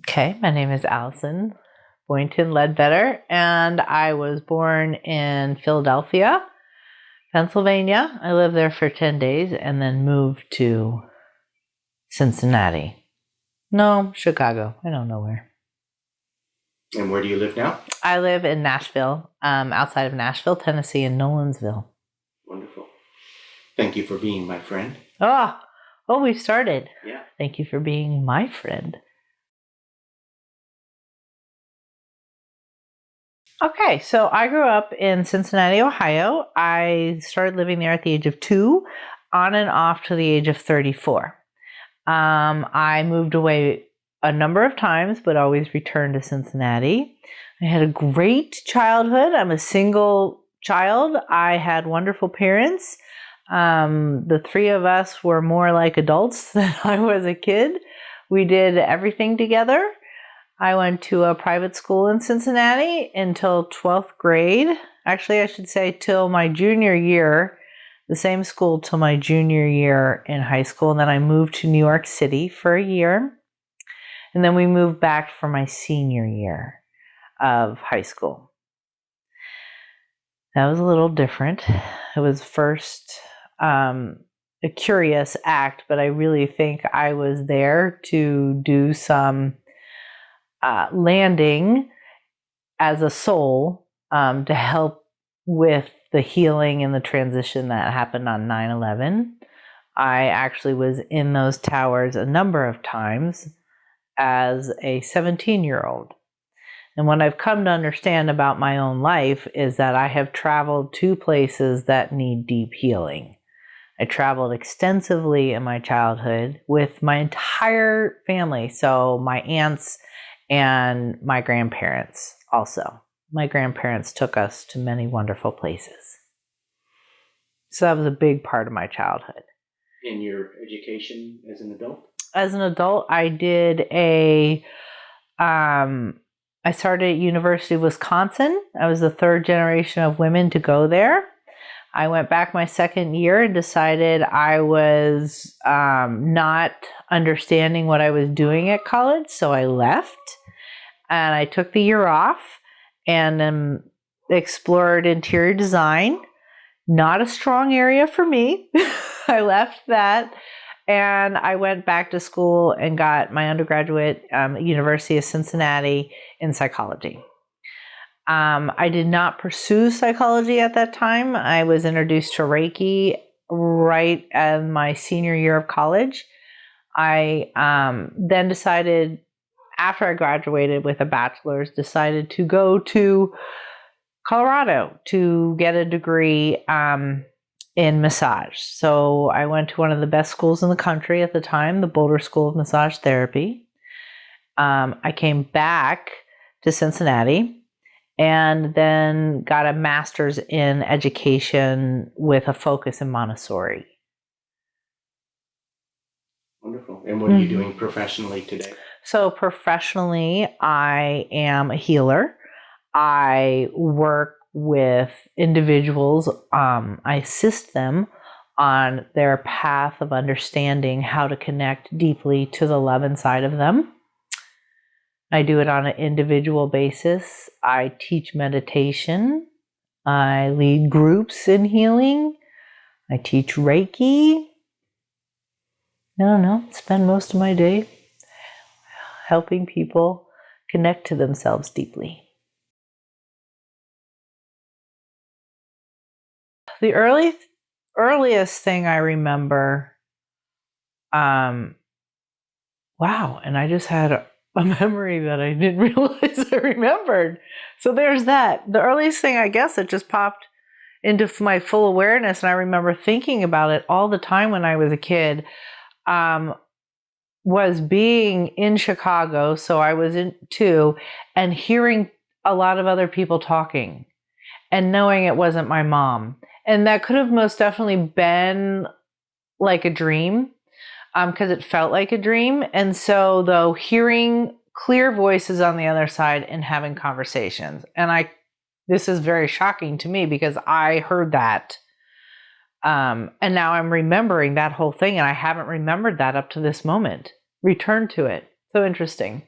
Okay, my name is Alison Boynton Ledbetter, and I was born in Philadelphia, Pennsylvania. I lived there for 10 days and then moved to Cincinnati. No, Chicago. I don't know where. And where do you live now? I live in Nashville, outside of Nashville, Tennessee, in Nolensville. Wonderful. Thank you for being my friend. Oh, we've started. Yeah. Thank you for being my friend. Okay, so I grew up in Cincinnati, Ohio. I started living there at the age of 2, on and off to the age of 34. I moved away a number of times, but always returned to Cincinnati. I had a great childhood. I'm a single child. I had wonderful parents. The three of us were more like adults than I was a kid. We did everything together. I went to a private school in Cincinnati until 12th grade. Actually, I should say till my junior year, the same school till my junior year in high school. And then I moved to New York City for a year. And then we moved back for my senior year of high school. That was a little different. It was first a curious act, but I really think I was there to do some landing as a soul to help with the healing and the transition that happened on 9/11. I actually was in those towers a number of times as a 17-year-old. And what I've come to understand about my own life is that I have traveled to places that need deep healing. I traveled extensively in my childhood with my entire family, so my aunts and my grandparents also. My grandparents took us to many wonderful places. So that was a big part of my childhood. In your education as an adult? As an adult, I did I started at University of Wisconsin. I was the third generation of women to go there. I went back my second year and decided I was not understanding what I was doing at college, so I left. And I took the year off and explored interior design. Not a strong area for me. I left that and I went back to school and got my undergraduate at University of Cincinnati in psychology. I did not pursue psychology at that time. I was introduced to Reiki right in my senior year of college. I then decided, after I graduated with a bachelor's, decided to go to Colorado to get a degree in massage. So I went to one of the best schools in the country at the time, the Boulder School of Massage Therapy. I came back to Cincinnati and then got a master's in education with a focus in Montessori. Wonderful. And what are you doing professionally today? So professionally, I am a healer. I work with individuals. I assist them on their path of understanding how to connect deeply to the love inside of them. I do it on an individual basis. I teach meditation. I lead groups in healing. I teach Reiki. I don't know, spend most of my day helping people connect to themselves deeply. The earliest thing I remember, wow, and I just had a memory that I didn't realize I remembered. So there's that. The earliest thing, I guess, that just popped into my full awareness, and I remember thinking about it all the time when I was a kid, was being in Chicago, so I was in 2, and hearing a lot of other people talking and knowing it wasn't my mom. And that could have most definitely been like a dream, because it felt like a dream. And so, though, hearing clear voices on the other side and having conversations. And this is very shocking to me because I heard that. And now I'm remembering that whole thing, and I haven't remembered that up to this moment. Return to it. So interesting.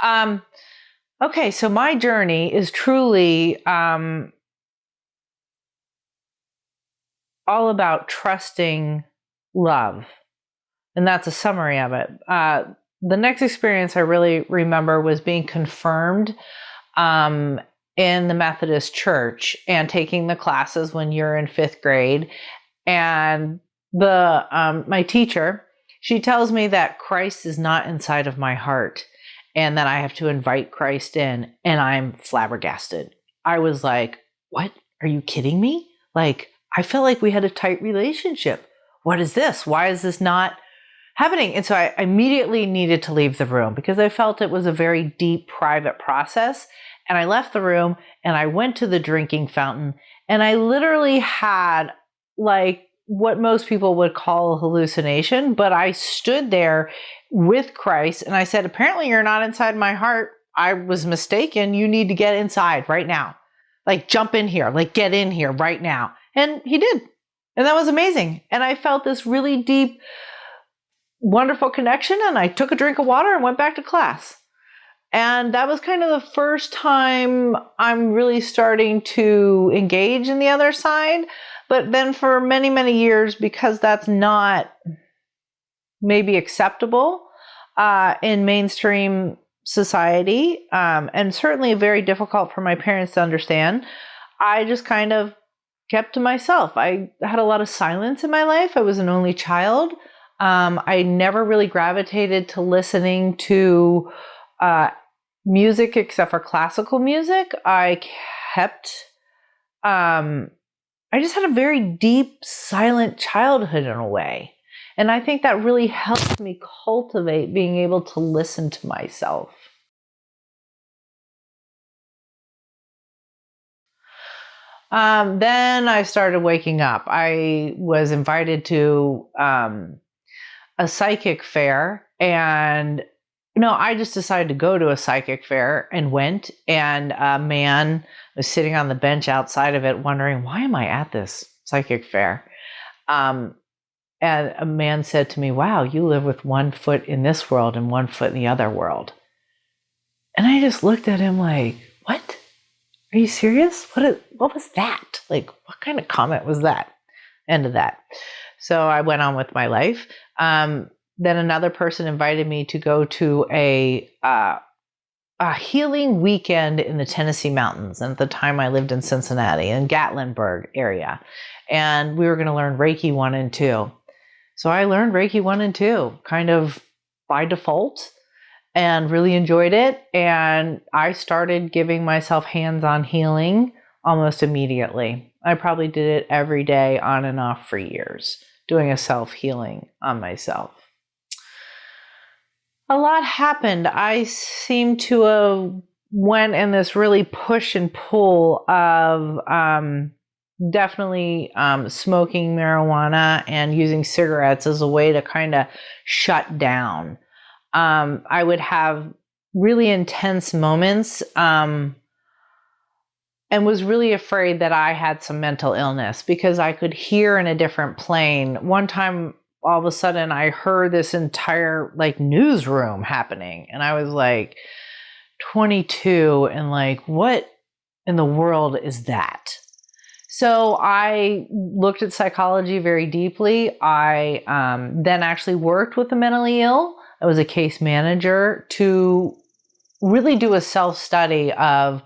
Okay, so my journey is truly all about trusting love. And that's a summary of it. The next experience I really remember was being confirmed in the Methodist church and taking the classes when you're in 5th grade. And my teacher, she tells me that Christ is not inside of my heart and that I have to invite Christ in, and I'm flabbergasted. I was like, what? Are you kidding me? Like, I felt like we had a tight relationship. What is this? Why is this not happening? And so I immediately needed to leave the room because I felt it was a very deep, private process. And I left the room and I went to the drinking fountain, and I literally had like what most people would call a hallucination, but I stood there with Christ and I said, apparently you're not inside my heart. I was mistaken. You need to get inside right now. Like, jump in here, like get in here right now. And he did. And that was amazing. And I felt this really deep, wonderful connection. And I took a drink of water and went back to class. And that was kind of the first time I'm really starting to engage in the other side. But then for many, many years, because that's not maybe acceptable in mainstream society, and certainly very difficult for my parents to understand, I just kind of kept to myself. I had a lot of silence in my life. I was an only child. I never really gravitated to listening to music except for classical music. I just had a very deep, silent childhood in a way. And I think that really helped me cultivate being able to listen to myself. Then I started waking up. I was invited to a psychic fair, and I just decided to go to a psychic fair and went, and a man was sitting on the bench outside of it wondering, why am I at this psychic fair? And a man said to me, wow, you live with one foot in this world and one foot in the other world. And I just looked at him like, what? Are you serious? What was that? Like, what kind of comment was that? End of that. So I went on with my life. Then another person invited me to go to a healing weekend in the Tennessee mountains. And at the time I lived in Cincinnati, in Gatlinburg area. And we were going to learn Reiki 1 and 2. So I learned Reiki 1 and 2 kind of by default and really enjoyed it. And I started giving myself hands-on healing almost immediately. I probably did it every day on and off for years, doing a self-healing on myself. A lot happened. I seem to have went in this really push and pull of definitely smoking marijuana and using cigarettes as a way to kind of shut down. I would have really intense moments and was really afraid that I had some mental illness because I could hear in a different plane. One time, all of a sudden, I heard this entire newsroom happening, and I was like 22 and like, what in the world is that? So I looked at psychology very deeply. I then actually worked with the mentally ill. I was a case manager to really do a self-study of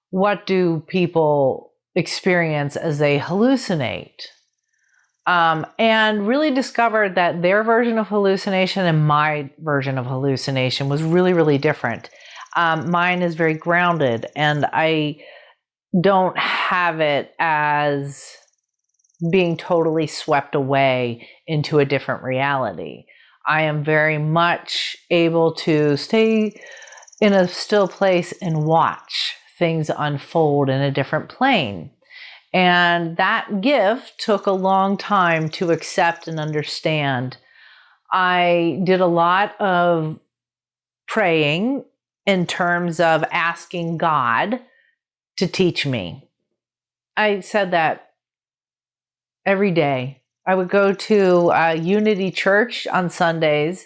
what do people experience as they hallucinate. And really discovered that their version of hallucination and my version of hallucination was really, really different. Mine is very grounded, and I don't have it as being totally swept away into a different reality. I am very much able to stay in a still place and watch things unfold in a different plane. And that gift took a long time to accept and understand. I did a lot of praying in terms of asking God to teach me. I said that every day. I would go to Unity Church on Sundays,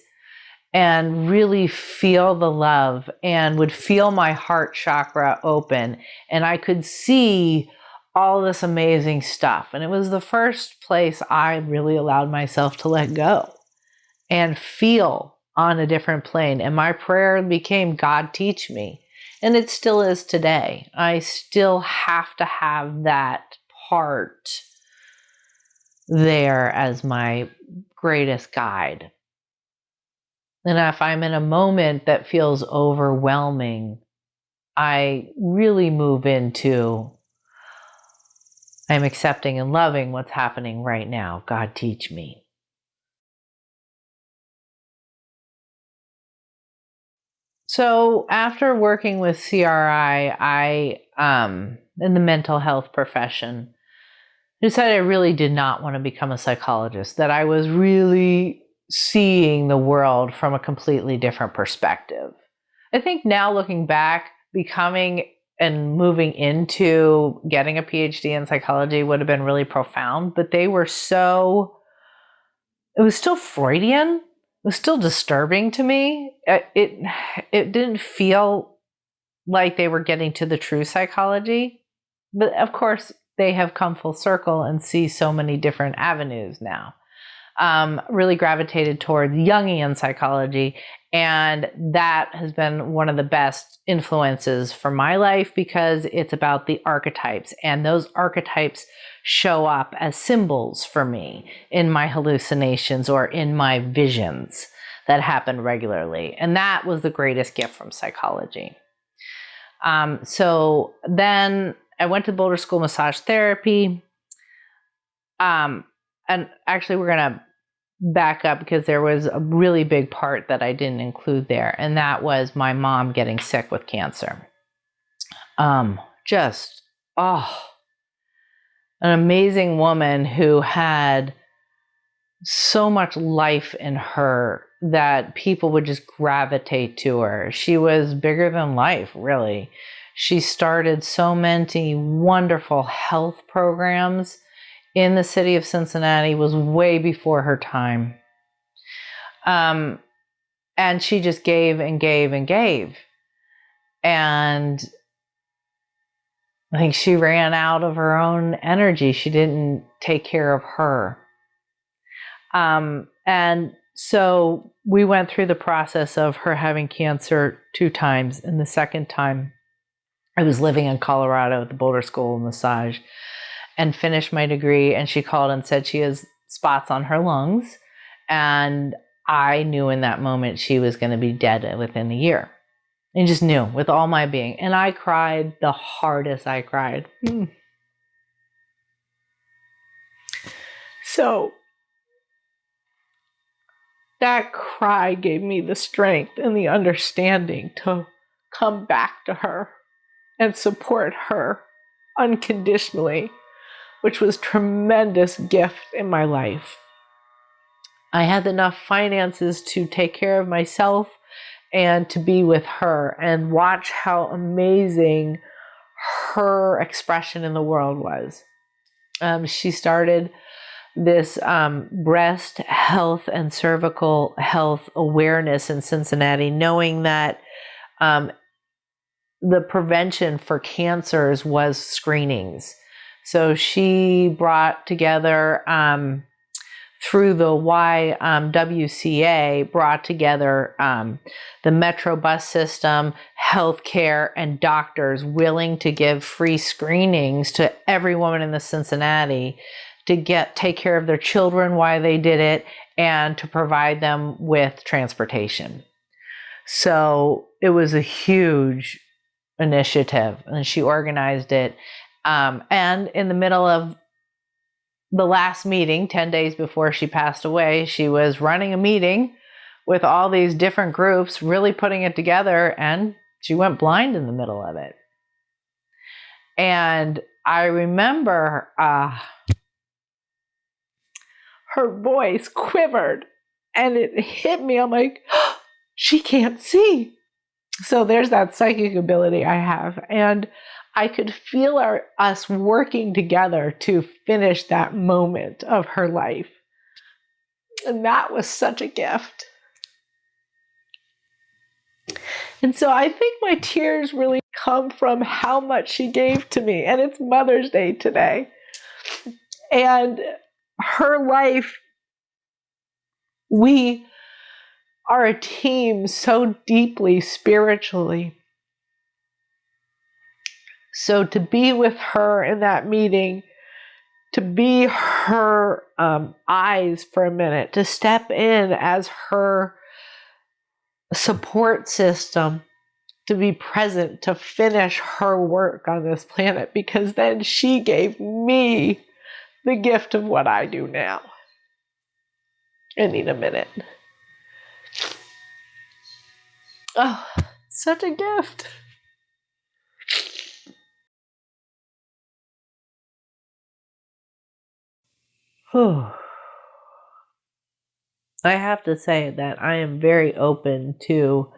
and really feel the love, and would feel my heart chakra open, and I could see all this amazing stuff. And it was the first place I really allowed myself to let go and feel on a different plane. And my prayer became, God, teach me. And it still is today. I still have to have that part there as my greatest guide. And if I'm in a moment that feels overwhelming, I really move into, I'm accepting and loving what's happening right now. God, teach me. So after working with CRI, in the mental health profession, decided I really did not want to become a psychologist, that I was really seeing the world from a completely different perspective. I think now looking back, becoming and moving into getting a PhD in psychology would have been really profound, but they were so, it was still Freudian. It was still disturbing to me. It didn't feel like they were getting to the true psychology, but of course they have come full circle and see so many different avenues now. Really gravitated toward Jungian psychology, and that has been one of the best influences for my life because it's about the archetypes, and those archetypes show up as symbols for me in my hallucinations or in my visions that happen regularly. And that was the greatest gift from psychology. So then I went to Boulder School Massage Therapy. And actually, we're going to back up because there was a really big part that I didn't include there. And that was my mom getting sick with cancer. An amazing woman who had so much life in her that people would just gravitate to her. She was bigger than life, really. She started so many wonderful health programs in the city of Cincinnati, was way before her time. And she just gave and gave and gave. And I think she ran out of her own energy. She didn't take care of her. And so we went through the process of her having cancer 2 times. And the second time, I was living in Colorado at the Boulder School of Massage and finished my degree. And she called and said she has spots on her lungs. And I knew in that moment she was going to be dead within a year. And just knew with all my being. And I cried the hardest I cried. So that cry gave me the strength and the understanding to come back to her and support her unconditionally, which was a tremendous gift in my life. I had enough finances to take care of myself and to be with her and watch how amazing her expression in the world was. She started this breast health and cervical health awareness in Cincinnati, knowing that the prevention for cancers was screenings. So she brought together, through the YWCA, brought together the Metro bus system, healthcare, and doctors willing to give free screenings to every woman in the Cincinnati to take care of their children while they did it and to provide them with transportation. So it was a huge initiative, and she organized it. And in the middle of the last meeting, 10 days before she passed away, she was running a meeting with all these different groups, really putting it together, and she went blind in the middle of it. And I remember her voice quivered and it hit me. I'm like, oh, she can't see. So there's that psychic ability I have. And I could feel us working together to finish that moment of her life. And that was such a gift. And so I think my tears really come from how much she gave to me. And it's Mother's Day today. And her life, we are a team so deeply spiritually. So to be with her in that meeting, to be her eyes for a minute, to step in as her support system, to be present, to finish her work on this planet, because then she gave me the gift of what I do now. I need a minute. Oh, such a gift. Whew. I have to say that I am very open to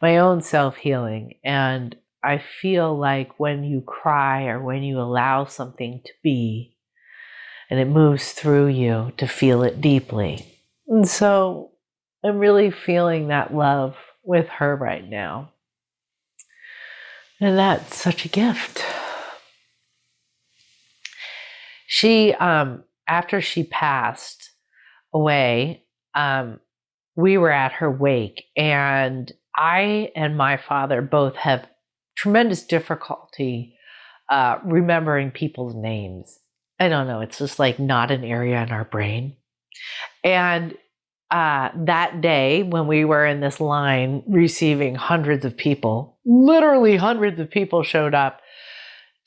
my own self-healing, and I feel like when you cry or when you allow something to be and it moves through you, to feel it deeply. And so I'm really feeling that love with her right now. And that's such a gift. She, after she passed away, we were at her wake, and I and my father both have tremendous difficulty remembering people's names. I don't know, it's just like not an area in our brain. And that day when we were in this line receiving hundreds of people, literally hundreds of people showed up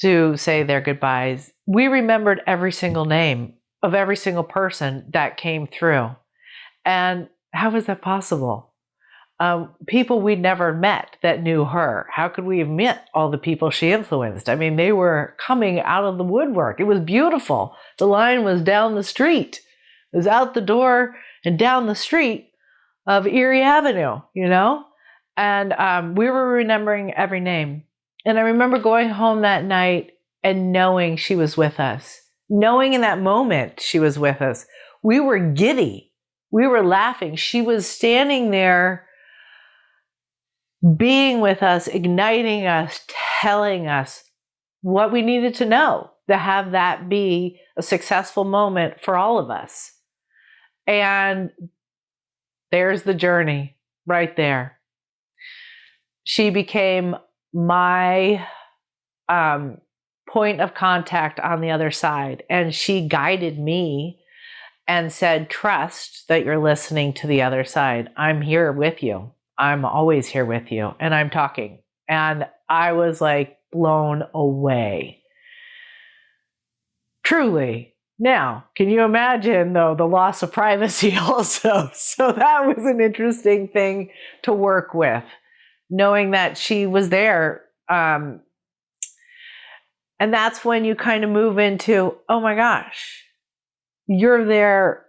to say their goodbyes, we remembered every single name of every single person that came through. And how was that possible? People we'd never met that knew her. How could we have met all the people she influenced? I mean, they were coming out of the woodwork. It was beautiful. The line was down the street. It was out the door and down the street of Erie Avenue, you know? And we were remembering every name. And I remember going home that night and knowing she was with us. Knowing in that moment she was with us. We were giddy. We were laughing. She was standing there being with us, igniting us, telling us what we needed to know to have that be a successful moment for all of us. And there's the journey right there. She became my point of contact on the other side. And she guided me and said, trust that you're listening to the other side. I'm here with you. I'm always here with you. And I'm talking. And I was like blown away. Truly. Now, can you imagine, though, the loss of privacy also? So that was an interesting thing to work with, knowing that she was there. And that's when you kind of move into, oh my gosh, you're there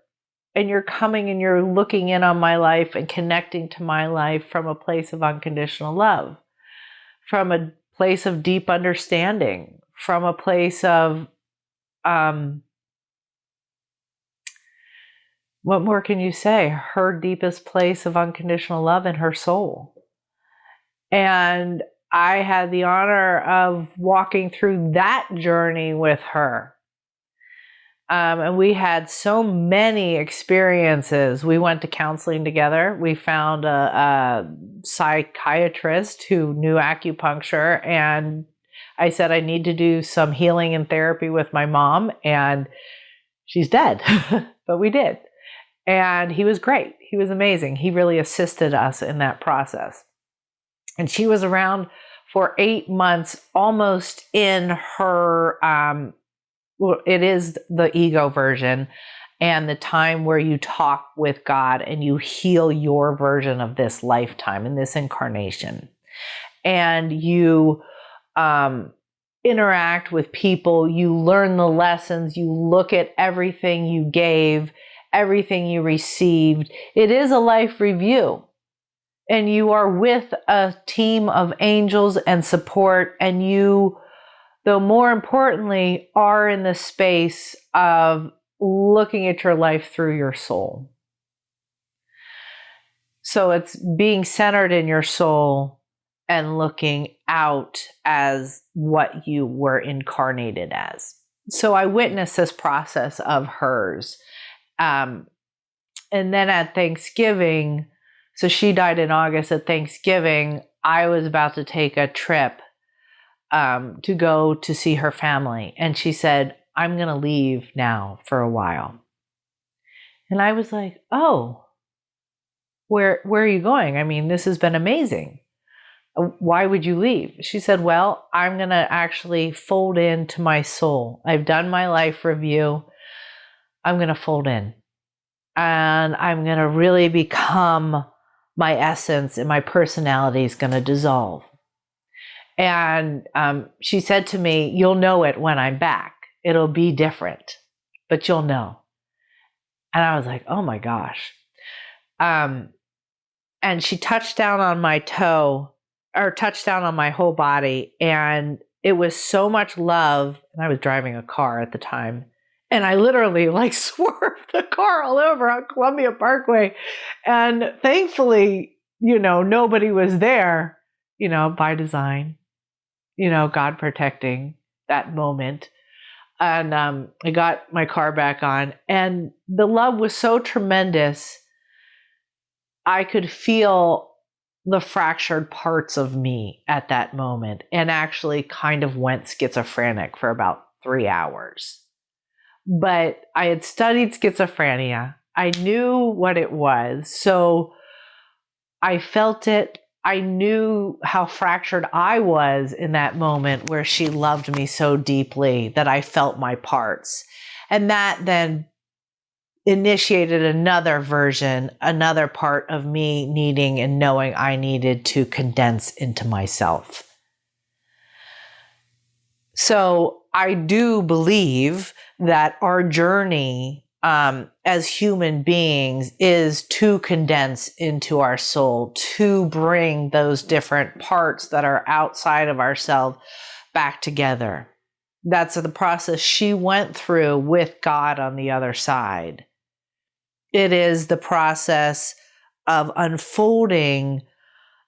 and you're coming and you're looking in on my life and connecting to my life from a place of unconditional love, from a place of deep understanding, from a place of, what more can you say? Her deepest place of unconditional love in her soul. And I had the honor of walking through that journey with her. And we had so many experiences. We went to counseling together. We found a psychiatrist who knew acupuncture. And I said, I need to do some healing and therapy with my mom. And she's dead. But we did. And he was great. He was amazing. He really assisted us in that process. And she was around for 8 months, almost in her, it is the ego version, and the time where you talk with God and you heal your version of this lifetime and this incarnation. And you interact with people, you learn the lessons, you look at everything you gave, everything you received. It is a life review. And you are with a team of angels and support, and you, though more importantly, are in the space of looking at your life through your soul. So it's being centered in your soul and looking out as what you were incarnated as. So I witnessed this process of hers. And then at Thanksgiving, so she died in August. At Thanksgiving, I was about to take a trip to go to see her family. And she said, I'm going to leave now for a while. And I was like, oh, where are you going? I mean, this has been amazing. Why would you leave? She said, well, I'm going to actually fold into my soul. I've done my life review. I'm going to fold in. And I'm going to really become my essence, and my personality is going to dissolve. And she said to me, you'll know it when I'm back. It'll be different, but you'll know. And I was like, oh my gosh. And she touched down on my toe, or touched down on my whole body. And it was so much love. And I was driving a car at the time. And I literally like swerved the car all over on Columbia Parkway. And thankfully, nobody was there, by design, God protecting that moment. And I got my car back on, and the love was so tremendous. I could feel the fractured parts of me at that moment, and actually kind of went schizophrenic for about 3 hours. But I had studied schizophrenia. I knew what it was. So I felt it. I knew how fractured I was in that moment where she loved me so deeply that I felt my parts. And that then initiated another version, another part of me needing and knowing I needed to condense into myself. So I do believe that our journey as human beings is to condense into our soul, to bring those different parts that are outside of ourselves back together. That's the process she went through with God on the other side. It is the process of unfolding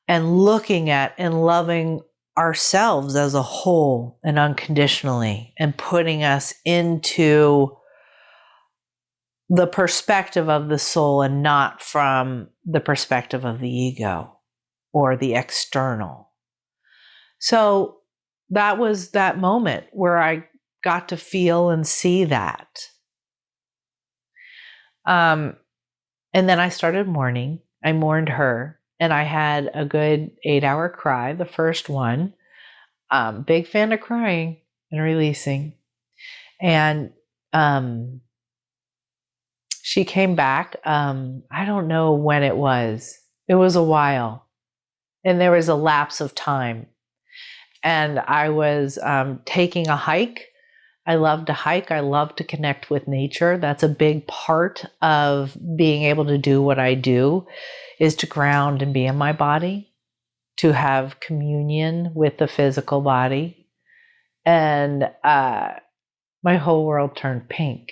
and looking at and loving ourselves as a whole and unconditionally, and putting us into the perspective of the soul and not from the perspective of the ego or the external. So that was that moment where I got to feel and see that. And then I started mourning. I mourned her, and I had a good 8-hour cry, the first one. Big fan of crying and releasing. And she came back. I don't know when it was. It was a while. And there was a lapse of time. And I was taking a hike. I love to hike. I love to connect with nature. That's a big part of being able to do what I do, is to ground and be in my body, to have communion with the physical body. And my whole world turned pink.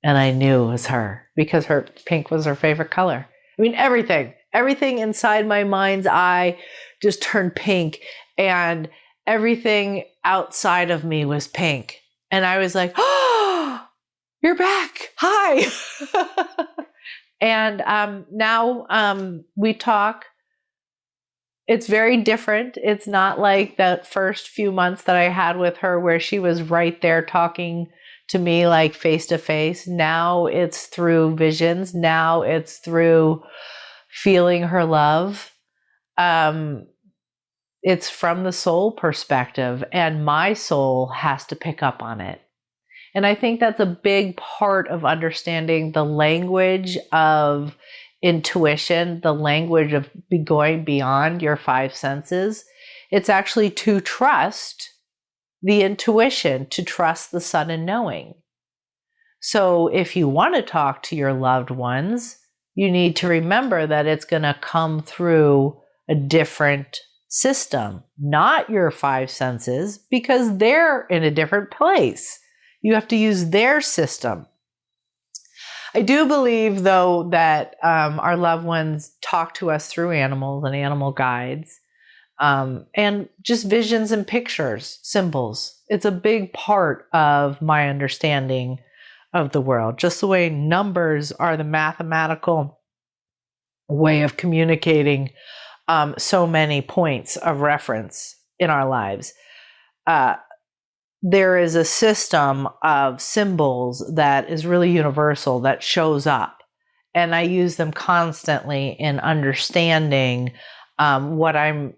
And I knew it was her, because her pink was her favorite color. I mean, everything inside my mind's eye just turned pink, and everything outside of me was pink. And I was like, oh, you're back. Hi. And now we talk. It's very different. It's not like that first few months that I had with her where she was right there talking to me like face to face. Now it's through visions. Now it's through feeling her love. It's from the soul perspective, and my soul has to pick up on it. And I think that's a big part of understanding the language of intuition, the language of going beyond your 5 senses. It's actually to trust the intuition, to trust the sudden knowing. So if you want to talk to your loved ones, you need to remember that it's going to come through a different system, not your 5 senses, because they're in a different place. You have to use their system. I do believe, though, that our loved ones talk to us through animals and animal guides, and just visions and pictures, symbols. It's a big part of my understanding of the world, just the way numbers are the mathematical way of communicating so many points of reference in our lives. There is a system of symbols that is really universal that shows up. And I use them constantly in understanding what I'm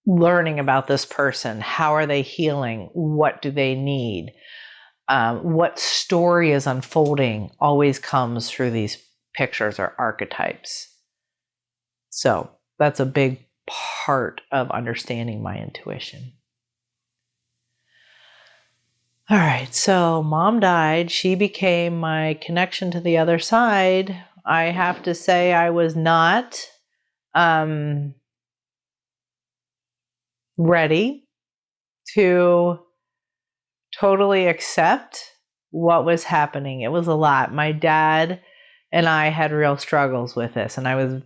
learning about this person. How are they healing? What do they need? What story is unfolding always comes through these pictures or archetypes. So that's a big part of understanding my intuition. All right, so mom died. She became my connection to the other side. I have to say I was not ready to totally accept what was happening. It was a lot. My dad and I had real struggles with this, and I was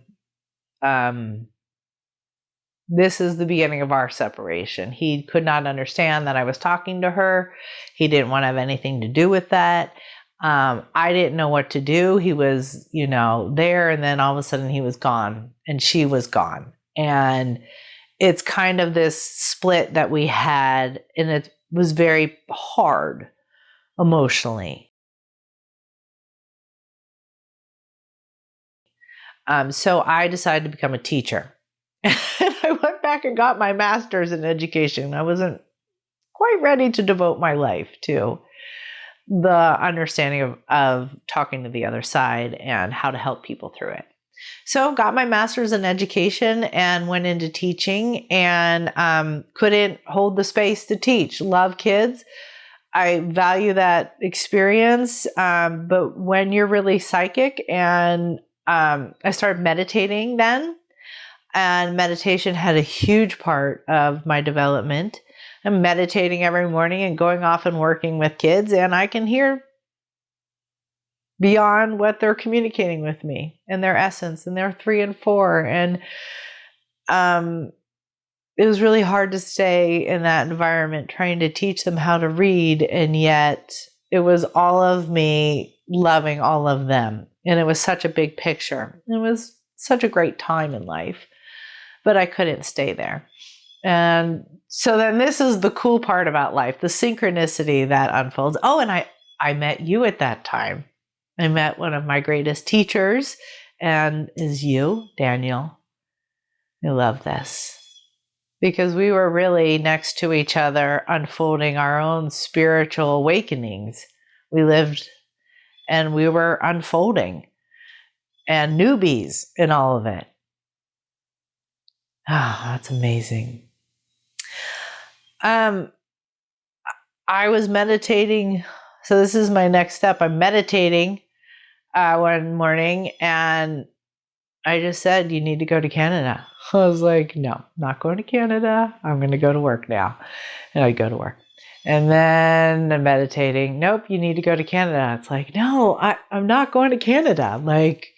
this is the beginning of our separation. He could not understand that I was talking to her. He didn't want to have anything to do with that. I didn't know what to do. He was, there, and then all of a sudden he was gone and she was gone. And it's kind of this split that we had, and it was very hard emotionally. So I decided to become a teacher. And I went back and got my master's in education. I wasn't quite ready to devote my life to the understanding of talking to the other side and how to help people through it. So got my master's in education and went into teaching, and couldn't hold the space to teach. Love kids. I value that experience. But when you're really psychic, and I started meditating then. And meditation had a huge part of my development. I'm meditating every morning and going off and working with kids, and I can hear beyond what they're communicating with me and their essence, and they're 3 and 4. And it was really hard to stay in that environment trying to teach them how to read, and yet it was all of me loving all of them. And it was such a big picture. It was such a great time in life. But I couldn't stay there. And so then this is the cool part about life, the synchronicity that unfolds. Oh, and I met you at that time. I met one of my greatest teachers, and is you, Daniel. I love this. Because we were really next to each other, unfolding our own spiritual awakenings. We lived and we were unfolding, and newbies in all of it. That's amazing. I was meditating. So this is my next step. I'm meditating one morning, and I just said, you need to go to Canada. I was like, no, not going to Canada. I'm going to go to work now. And I go to work. And then I'm meditating. Nope, you need to go to Canada. It's like, no, I'm not going to Canada. Like,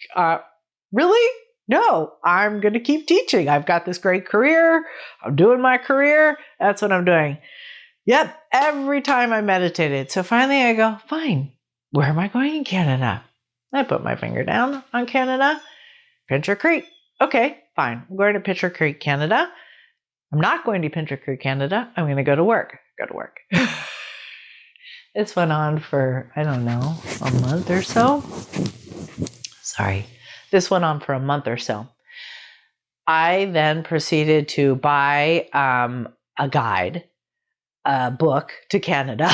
really? No, I'm going to keep teaching. I've got this great career. I'm doing my career. That's what I'm doing. Yep, every time I meditated. So finally I go, fine, where am I going in Canada? I put my finger down on Canada. Pincher Creek. Okay, fine. I'm going to Pincher Creek, Canada. I'm not going to Pincher Creek, Canada. I'm going to go to work. Go to work. This went on for, I don't know, a month or so. Sorry. This went on for a month or so. I then proceeded to buy a guide, a book to Canada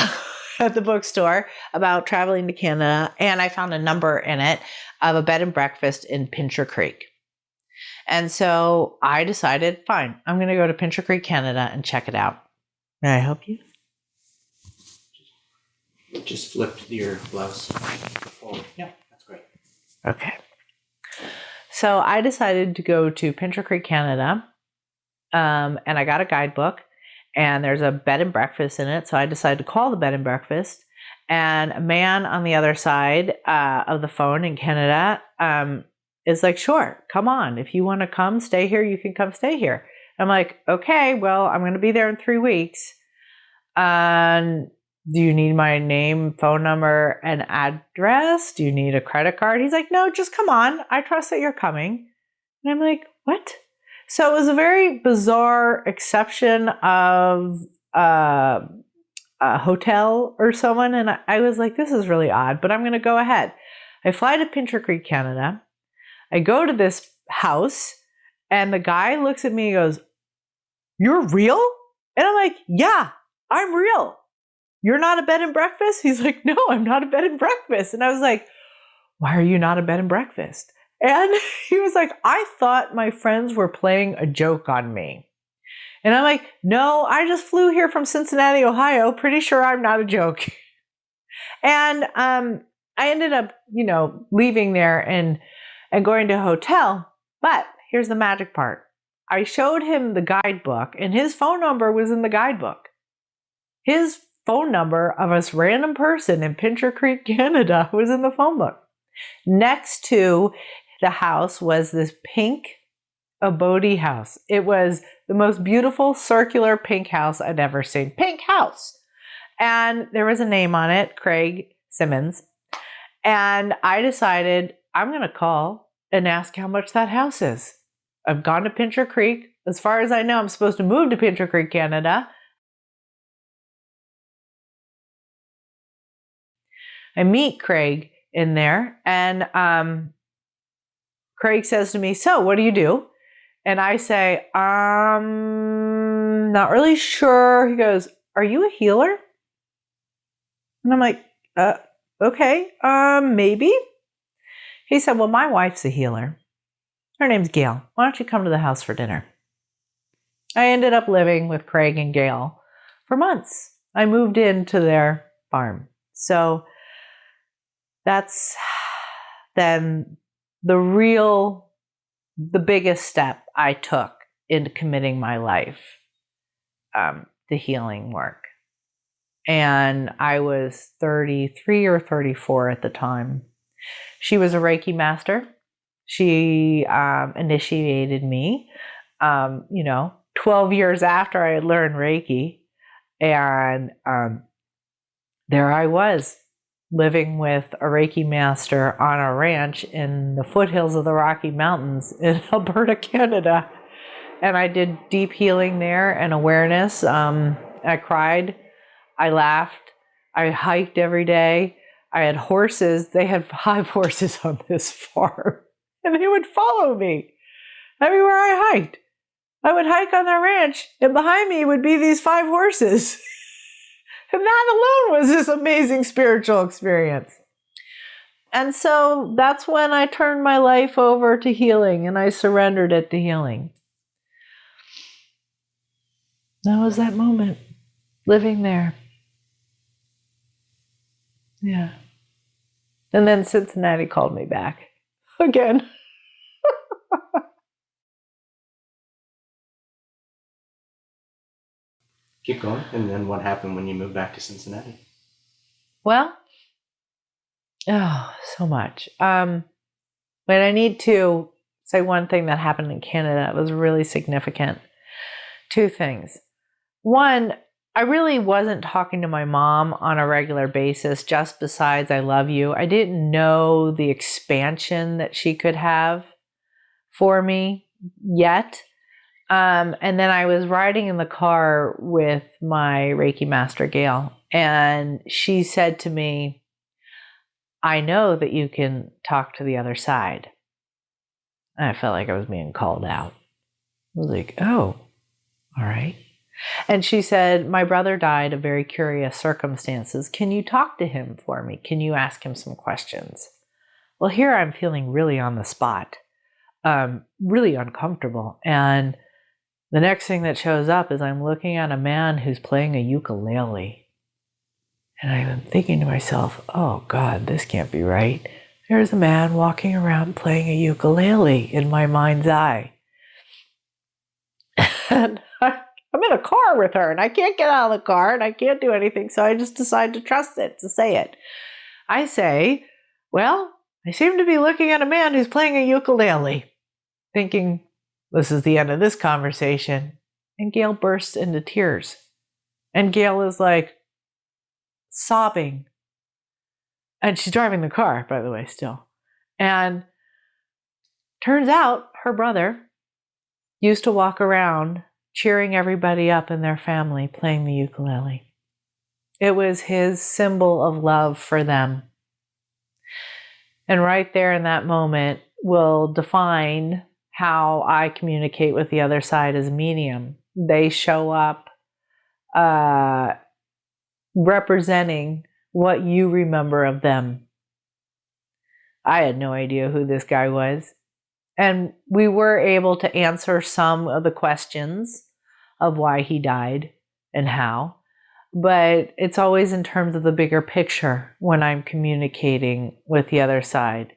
at the bookstore about traveling to Canada. And I found a number in it of a bed and breakfast in Pincher Creek. And so I decided, fine, I'm going to go to Pincher Creek, Canada and check it out. May I help you? Just flipped your blouse forward. Yeah, that's great. Okay. So I decided to go to Pincher Creek, Canada, and I got a guidebook, and there's a bed and breakfast in it. So I decided to call the bed and breakfast, and a man on the other side of the phone in Canada is like, sure, come on. If you want to come stay here, you can come stay here. I'm like, okay, well, I'm going to be there in 3 weeks. And do you need my name, phone number, and address? Do you need a credit card? He's like, no, just come on. I trust that you're coming. And I'm like, what? So it was a very bizarre exception of a hotel or someone. And I was like, this is really odd, but I'm going to go ahead. I fly to Pincher Creek, Canada. I go to this house, and the guy looks at me and goes, you're real? And I'm like, yeah, I'm real. You're not a bed and breakfast? He's like, no, I'm not a bed and breakfast. And I was like, why are you not a bed and breakfast? And he was like, I thought my friends were playing a joke on me. And I'm like, no, I just flew here from Cincinnati, Ohio. Pretty sure I'm not a joke. And I ended up, leaving there and going to a hotel. But here's the magic part. I showed him the guidebook, and his phone number was in the guidebook. His phone number of this random person in Pincher Creek, Canada was in the phone book. Next to the house was this pink abode house. It was the most beautiful circular pink house I'd ever seen. Pink house. And there was a name on it, Craig Simmons. And I decided I'm going to call and ask how much that house is. I've gone to Pincher Creek. As far as I know, I'm supposed to move to Pincher Creek, Canada. I meet Craig in there, and Craig says to me, so what do you do? And I say, not really sure. He goes, are you a healer? And I'm like, okay, maybe. He said, well, my wife's a healer. Her name's Gail. Why don't you come to the house for dinner? I ended up living with Craig and Gail for months. I moved into their farm. So that's then the biggest step I took into committing my life to healing work. And I was 33 or 34 at the time. She was a Reiki master. She initiated me, 12 years after I had learned Reiki. And there I was, living with a Reiki master on a ranch in the foothills of the Rocky Mountains in Alberta, Canada. And I did deep healing there and awareness. I cried. I laughed. I hiked every day. I had horses. They had 5 horses on this farm. And they would follow me everywhere I hiked. I would hike on their ranch, and behind me would be these 5 horses. And that alone was this amazing spiritual experience. And so that's when I turned my life over to healing, and I surrendered it to healing. That was that moment, living there. Yeah. And then Cincinnati called me back again. Keep going. And then what happened when you moved back to Cincinnati? Well, so much. But I need to say one thing that happened in Canada that was really significant. 2 things. One, I really wasn't talking to my mom on a regular basis, just besides I love you. I didn't know the expansion that she could have for me yet. And then I was riding in the car with my Reiki master, Gail, and she said to me, I know that you can talk to the other side. And I felt like I was being called out. I was like, oh, all right. And she said, my brother died of very curious circumstances. Can you talk to him for me? Can you ask him some questions? Well, here I'm feeling really on the spot, really uncomfortable. And the next thing that shows up is I'm looking at a man who's playing a ukulele. And I'm thinking to myself, oh God, this can't be right. There's a man walking around playing a ukulele in my mind's eye. And I I'm in a car with her and I can't get out of the car and I can't do anything. So I just decide to trust it, to say it. I say, well, I seem to be looking at a man who's playing a ukulele, thinking, this is the end of this conversation. And Gail bursts into tears. And Gail is like sobbing. And she's driving the car, by the way, still. And turns out her brother used to walk around cheering everybody up in their family playing the ukulele. It was his symbol of love for them. And right there in that moment will define how I communicate with the other side as a medium. They show up representing what you remember of them. I had no idea who this guy was. And we were able to answer some of the questions of why he died and how. But it's always in terms of the bigger picture when I'm communicating with the other side.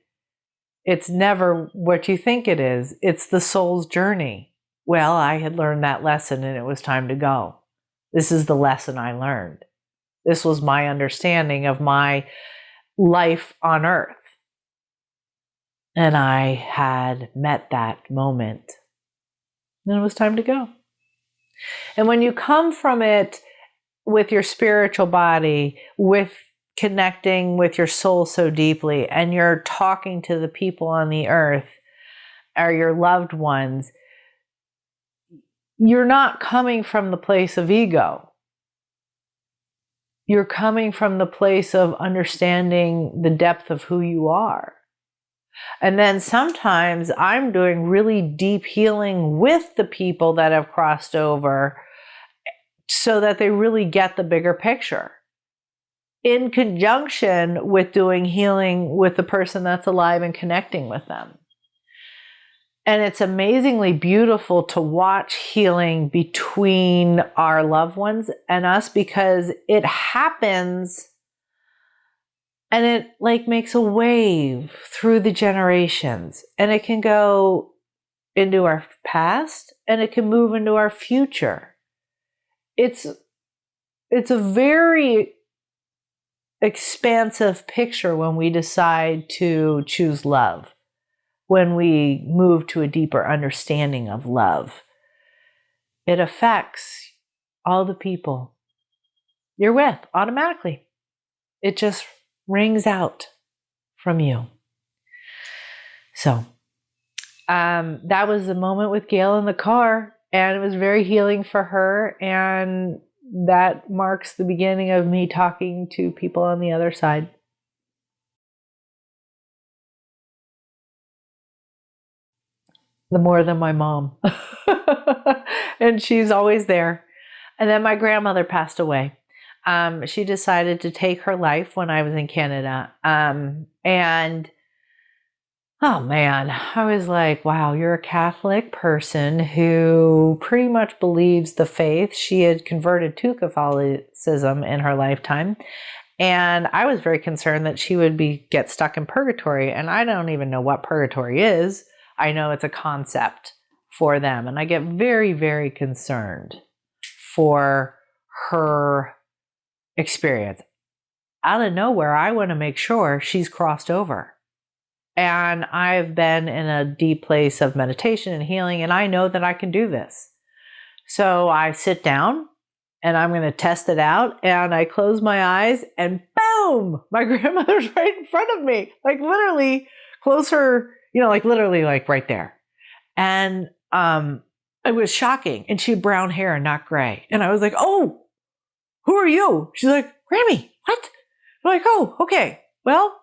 It's never what you think it is. It's the soul's journey. Well, I had learned that lesson and it was time to go. This is the lesson I learned. This was my understanding of my life on earth. And I had met that moment. And it was time to go. And when you come from it with your spiritual body, with connecting with your soul so deeply, and you're talking to the people on the earth or your loved ones, you're not coming from the place of ego. You're coming from the place of understanding the depth of who you are. And then sometimes I'm doing really deep healing with the people that have crossed over so that they really get the bigger picture, in conjunction with doing healing with the person that's alive and connecting with them. And it's amazingly beautiful to watch healing between our loved ones and us, because it happens and it like makes a wave through the generations, and it can go into our past and it can move into our future. It's a very expansive picture when we decide to choose love, when we move to a deeper understanding of love. It affects all the people you're with automatically. It just rings out from you. So that was the moment with Gail in the car, and it was very healing for her, and that marks the beginning of me talking to people on the other side. The more than my mom. And she's always there. And then my grandmother passed away. She decided to take her life when I was in Canada. And oh man, I was like, wow, you're a Catholic person who pretty much believes the faith. She had converted to Catholicism in her lifetime. And I was very concerned that she would get stuck in purgatory. And I don't even know what purgatory is. I know it's a concept for them. And I get very, very concerned for her experience. Out of nowhere, I want to make sure she's crossed over. And I've been in a deep place of meditation and healing, and I know that I can do this. So I sit down and I'm going to test it out, and I close my eyes and boom, my grandmother's right in front of me, like literally closer, like literally like right there. And it was shocking. And she had brown hair and not gray. And I was like, oh, who are you? She's like, Grammy, what? I'm like, oh, okay. Well,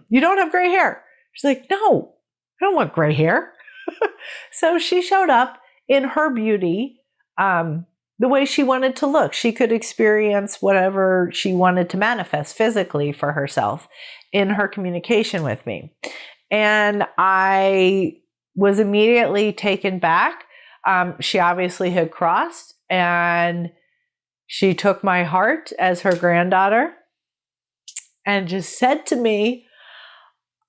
you don't have gray hair. She's like, no, I don't want gray hair. So she showed up in her beauty, the way she wanted to look. She could experience whatever she wanted to manifest physically for herself in her communication with me. And I was immediately taken back. She obviously had crossed, and she took my heart as her granddaughter and just said to me,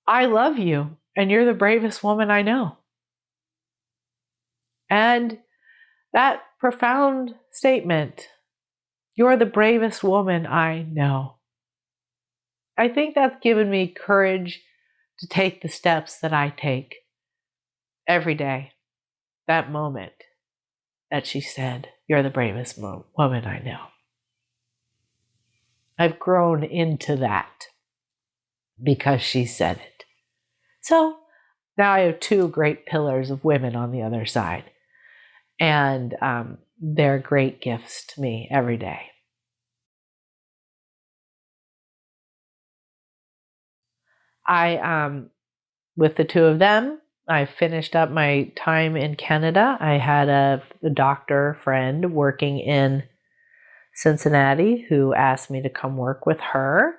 I love you, and you're the bravest woman I know. And that profound statement. You're the bravest woman I know. I think that's given me courage to take the steps that I take every day. That moment that she said, you're the bravest woman I know. I've grown into that because she said it. So now I have two great pillars of women on the other side. And they're great gifts to me every day. With the two of them, I finished up my time in Canada. I had a doctor friend working in Cincinnati who asked me to come work with her.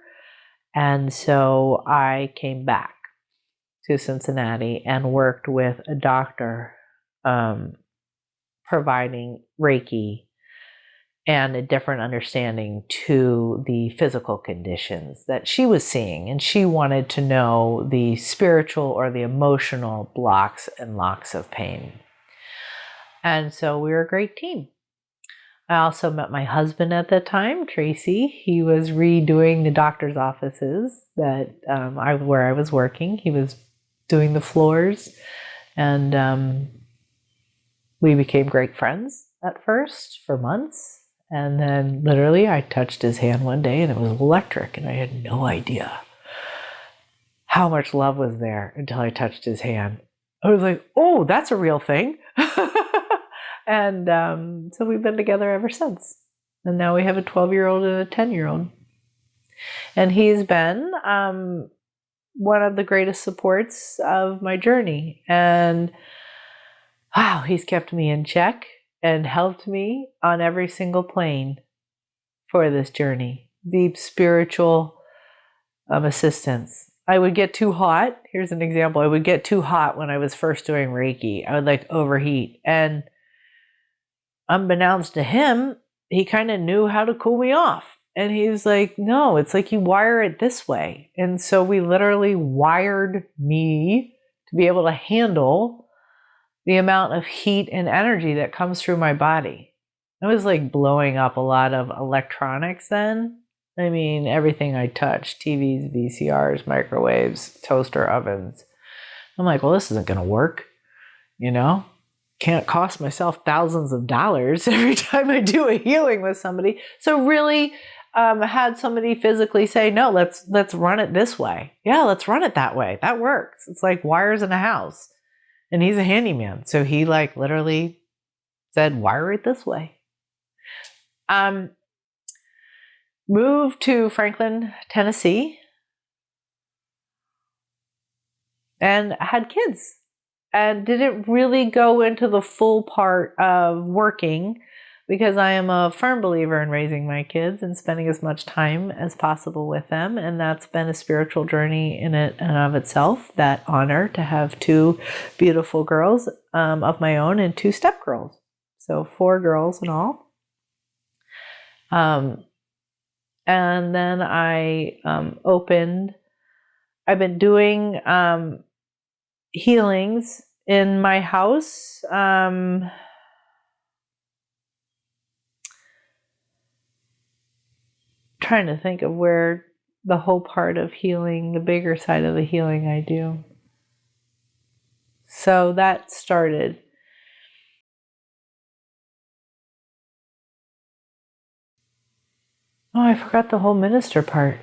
And so I came back to Cincinnati and worked with a doctor providing Reiki and a different understanding to the physical conditions that she was seeing. And she wanted to know the spiritual or the emotional blocks and locks of pain. And so we were a great team. I also met my husband at the time, Tracy. He was redoing the doctor's offices that where I was working. He was doing the floors, and we became great friends at first for months. And then literally I touched his hand one day and it was electric, and I had no idea how much love was there until I touched his hand. I was like, oh, that's a real thing. And so we've been together ever since. And now we have a 12-year-old and a 10-year-old. And he's been one of the greatest supports of my journey. And wow, he's kept me in check and helped me on every single plane for this journey. Deep spiritual assistance. I would get too hot. Here's an example. I would get too hot when I was first doing Reiki. I would overheat. And unbeknownst to him, he kind of knew how to cool me off. And he was like, no, it's like you wire it this way. And so we literally wired me to be able to handle the amount of heat and energy that comes through my body. I was blowing up a lot of electronics then. I mean, everything I touched, TVs, VCRs, microwaves, toaster ovens. I'm like, well, this isn't going to work, Can't cost myself thousands of dollars every time I do a healing with somebody. So really had somebody physically say, no, let's run it this way. Yeah, let's run it that way. That works. It's like wires in a house. And he's a handyman. So he literally said, wire it this way. Moved to Franklin, Tennessee, and had kids. And didn't really go into the full part of working because I am a firm believer in raising my kids and spending as much time as possible with them. And that's been a spiritual journey in it and of itself. That honor to have two beautiful girls of my own and two step girls. So 4 girls in all. And then I I've been doing healings in my house. Trying to think of where the whole part of healing, the bigger side of the healing I do. So that started. Oh, I forgot the whole minister part.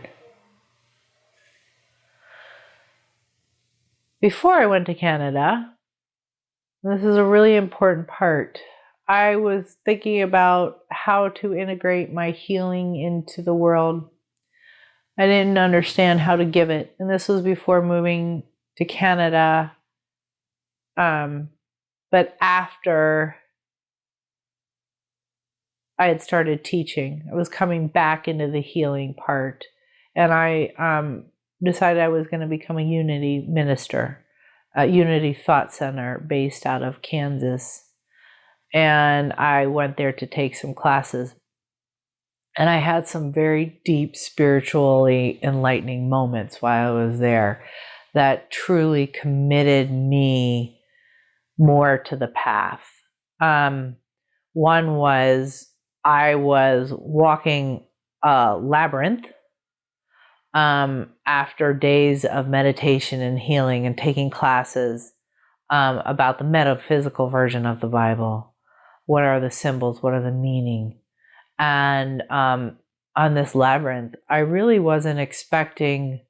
Before I went to Canada, this is a really important part, I was thinking about how to integrate my healing into the world. I didn't understand how to give it. And this was before moving to Canada. But after I had started teaching, I was coming back into the healing part. And I decided I was going to become a Unity minister, a Unity Thought Center based out of Kansas. And I went there to take some classes. And I had some very deep, spiritually enlightening moments while I was there that truly committed me more to the path. One was I was walking a labyrinth after days of meditation and healing and taking classes about the metaphysical version of the Bible. What are the symbols? What are the meaning? And on this labyrinth, I really wasn't expecting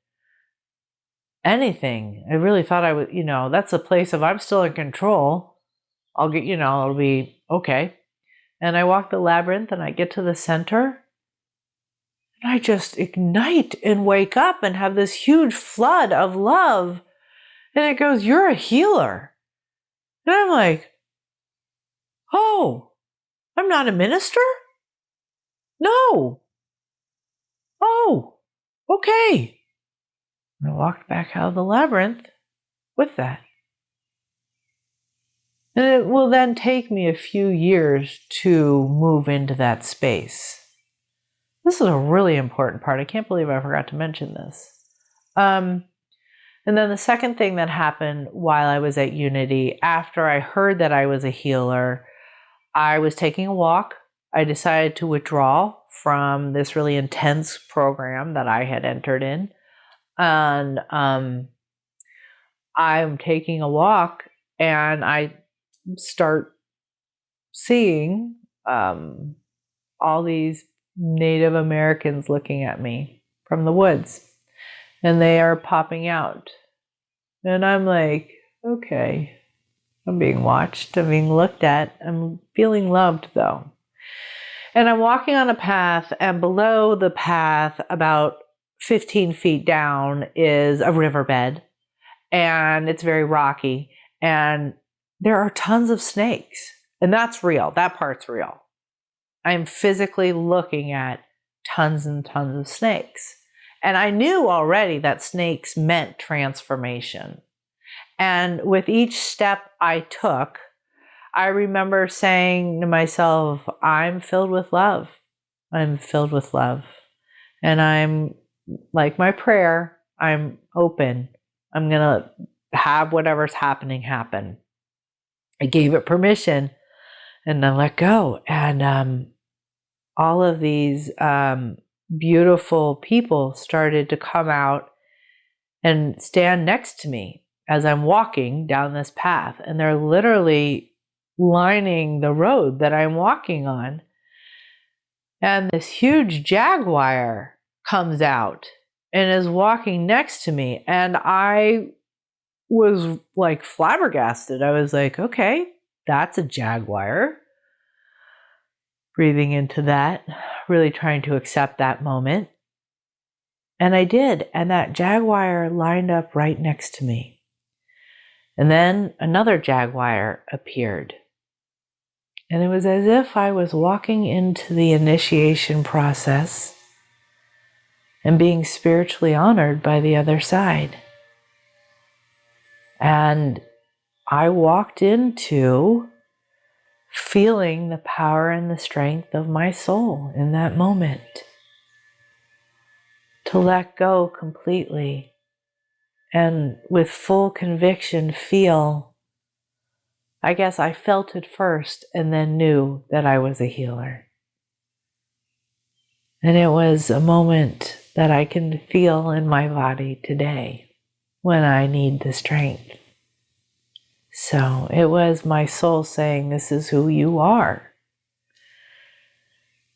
anything. I really thought I would, that's a place of I'm still in control. I'll get, it'll be okay. And I walk the labyrinth and I get to the center and I just ignite and wake up and have this huge flood of love. And it goes, "You're a healer." And I'm like, "Oh, I'm not a minister? No. Oh, okay." And I walked back out of the labyrinth with that. And it will then take me a few years to move into that space. This is a really important part. I can't believe I forgot to mention this. And then the second thing that happened while I was at Unity, after I heard that I was a healer, I was taking a walk. I decided to withdraw from this really intense program that I had entered in. And I'm taking a walk and I start seeing all these Native Americans looking at me from the woods. And they are popping out. And I'm like, okay, I'm being watched, I'm being looked at, I'm feeling loved though. And I'm walking on a path, and below the path, about 15 feet down, is a riverbed. And it's very rocky. And there are tons of snakes. And that's real. That part's real. I'm physically looking at tons and tons of snakes. And I knew already that snakes meant transformation. And with each step I took, I remember saying to myself, I'm filled with love. I'm filled with love. And I'm, like my prayer, I'm open. I'm going to have whatever's happening happen. I gave it permission and then let go. And all of these beautiful people started to come out and stand next to me as I'm walking down this path. And they're literally lining the road that I'm walking on. And this huge jaguar comes out and is walking next to me. And I was like flabbergasted. I was like, okay, that's a jaguar. Breathing into that, really trying to accept that moment. And I did. And that jaguar lined up right next to me. And then another jaguar appeared. And it was as if I was walking into the initiation process and being spiritually honored by the other side. And I walked into feeling the power and the strength of my soul in that moment. To let go completely and with full conviction feel, I guess I felt it first and then knew that I was a healer. And it was a moment that I can feel in my body today when I need the strength. So it was my soul saying, this is who you are.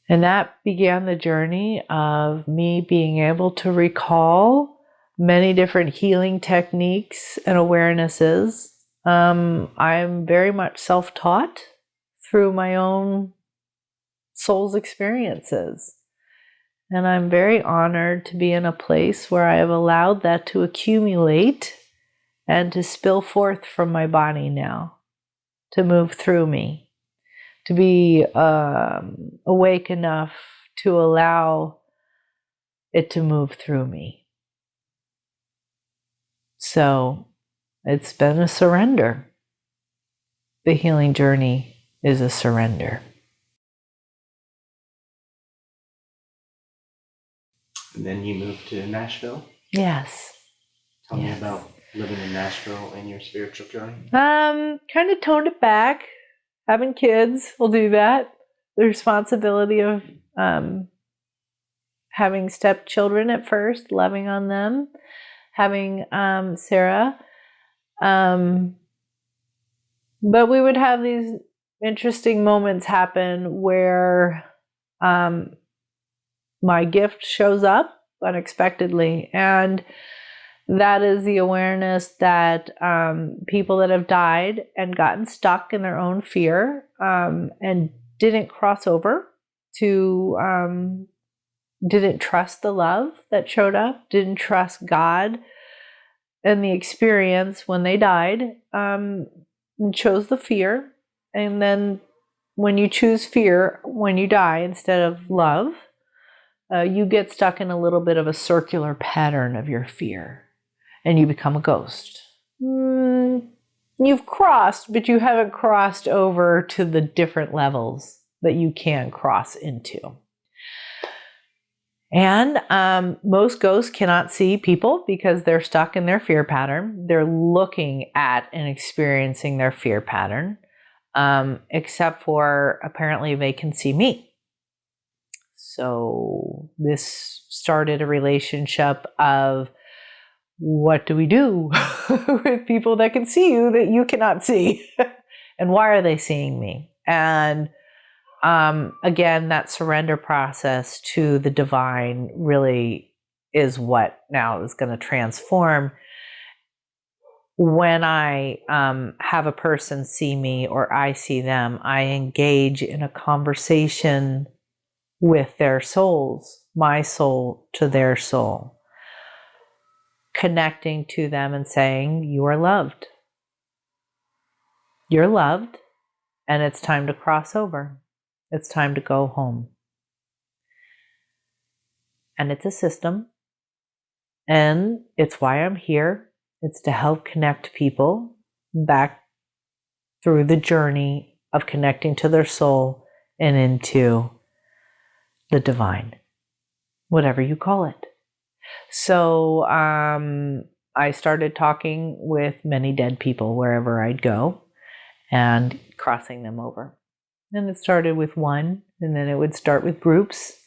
And that began the journey of me being able to recall many different healing techniques and awarenesses. I'm very much self-taught through my own soul's experiences. And I'm very honored to be in a place where I have allowed that to accumulate and to spill forth from my body now, to move through me, to be awake enough to allow it to move through me. So it's been a surrender. The healing journey is a surrender. And then you moved to Nashville? Yes. Tell me about living in Nashville and your spiritual journey. Kind of toned it back. Having kids will do that. The responsibility of having stepchildren at first, loving on them, having Sarah. But we would have these interesting moments happen where my gift shows up unexpectedly. And that is the awareness that people that have died and gotten stuck in their own fear and didn't cross over to, didn't trust the love that showed up, didn't trust God and the experience when they died, and chose the fear. And then when you choose fear, when you die instead of love, you get stuck in a little bit of a circular pattern of your fear and you become a ghost. You've crossed, but you haven't crossed over to the different levels that you can cross into. And most ghosts cannot see people because they're stuck in their fear pattern. They're looking at and experiencing their fear pattern, except for apparently they can see me. So this started a relationship of, what do we do with people that can see you that you cannot see? And why are they seeing me? And again, that surrender process to the divine really is what now is going to transform. When I have a person see me or I see them, I engage in a conversation with their souls, my soul to their soul, connecting to them and saying, you are loved. You're loved, and it's time to cross over. It's time to go home. And it's a system, and it's why I'm here. It's to help connect people back through the journey of connecting to their soul and into the divine, whatever you call it. So I started talking with many dead people wherever I'd go and crossing them over. And it started with one, and then it would start with groups.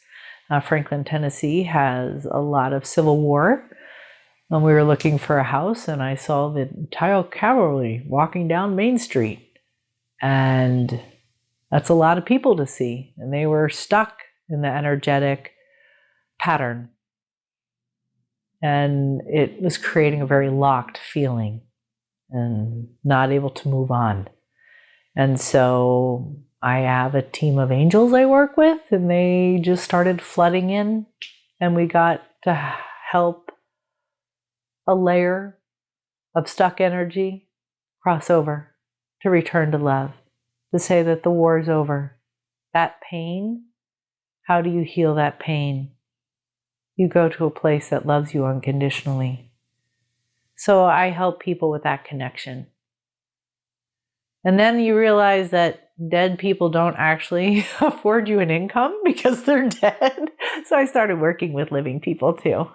Franklin, Tennessee has a lot of Civil War. And we were looking for a house, and I saw the entire cavalry walking down Main Street. And that's a lot of people to see. And they were stuck in the energetic pattern. And it was creating a very locked feeling and not able to move on. And so I have a team of angels I work with, and they just started flooding in, and we got to help a layer of stuck energy cross over, to return to love, to say that the war is over. That pain, how do you heal that pain? You go to a place that loves you unconditionally. So I help people with that connection. And then you realize that dead people don't actually afford you an income because they're dead. So I started working with living people too.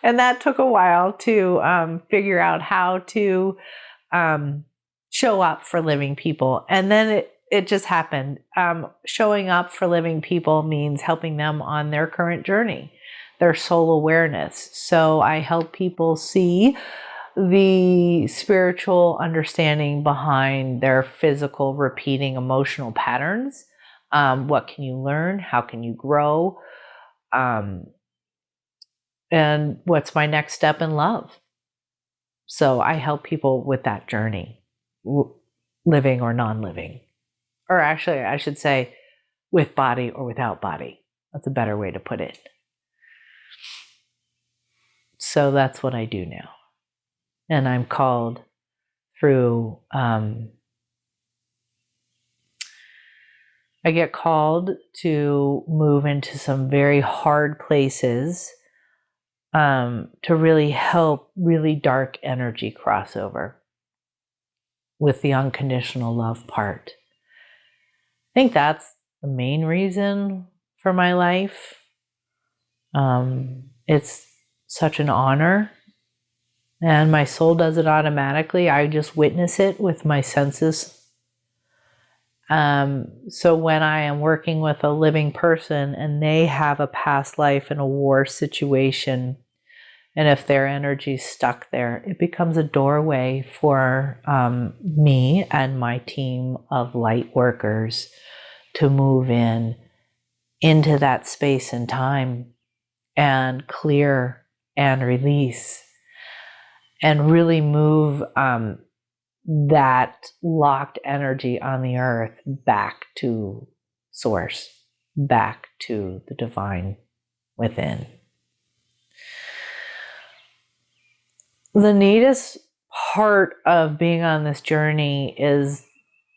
And that took a while to figure out how to show up for living people. And then it just happened. Showing up for living people means helping them on their current journey, their soul awareness. So I help people see the spiritual understanding behind their physical repeating emotional patterns. What can you learn? How can you grow? And what's my next step in love? So I help people with that journey, living or non-living. Or actually, I should say, with body or without body. That's a better way to put it. So that's what I do now. And I'm called through, I get called to move into some very hard places to really help really dark energy crossover with the unconditional love part. I think that's the main reason for my life. It's such an honor, and my soul does it automatically. I just witness it with my senses. So when I am working with a living person and they have a past life in a war situation, and if their energy is stuck there, it becomes a doorway for me and my team of light workers to move into that space and time and clear and release and really move that locked energy on the earth back to source, back to the divine within. The neatest part of being on this journey is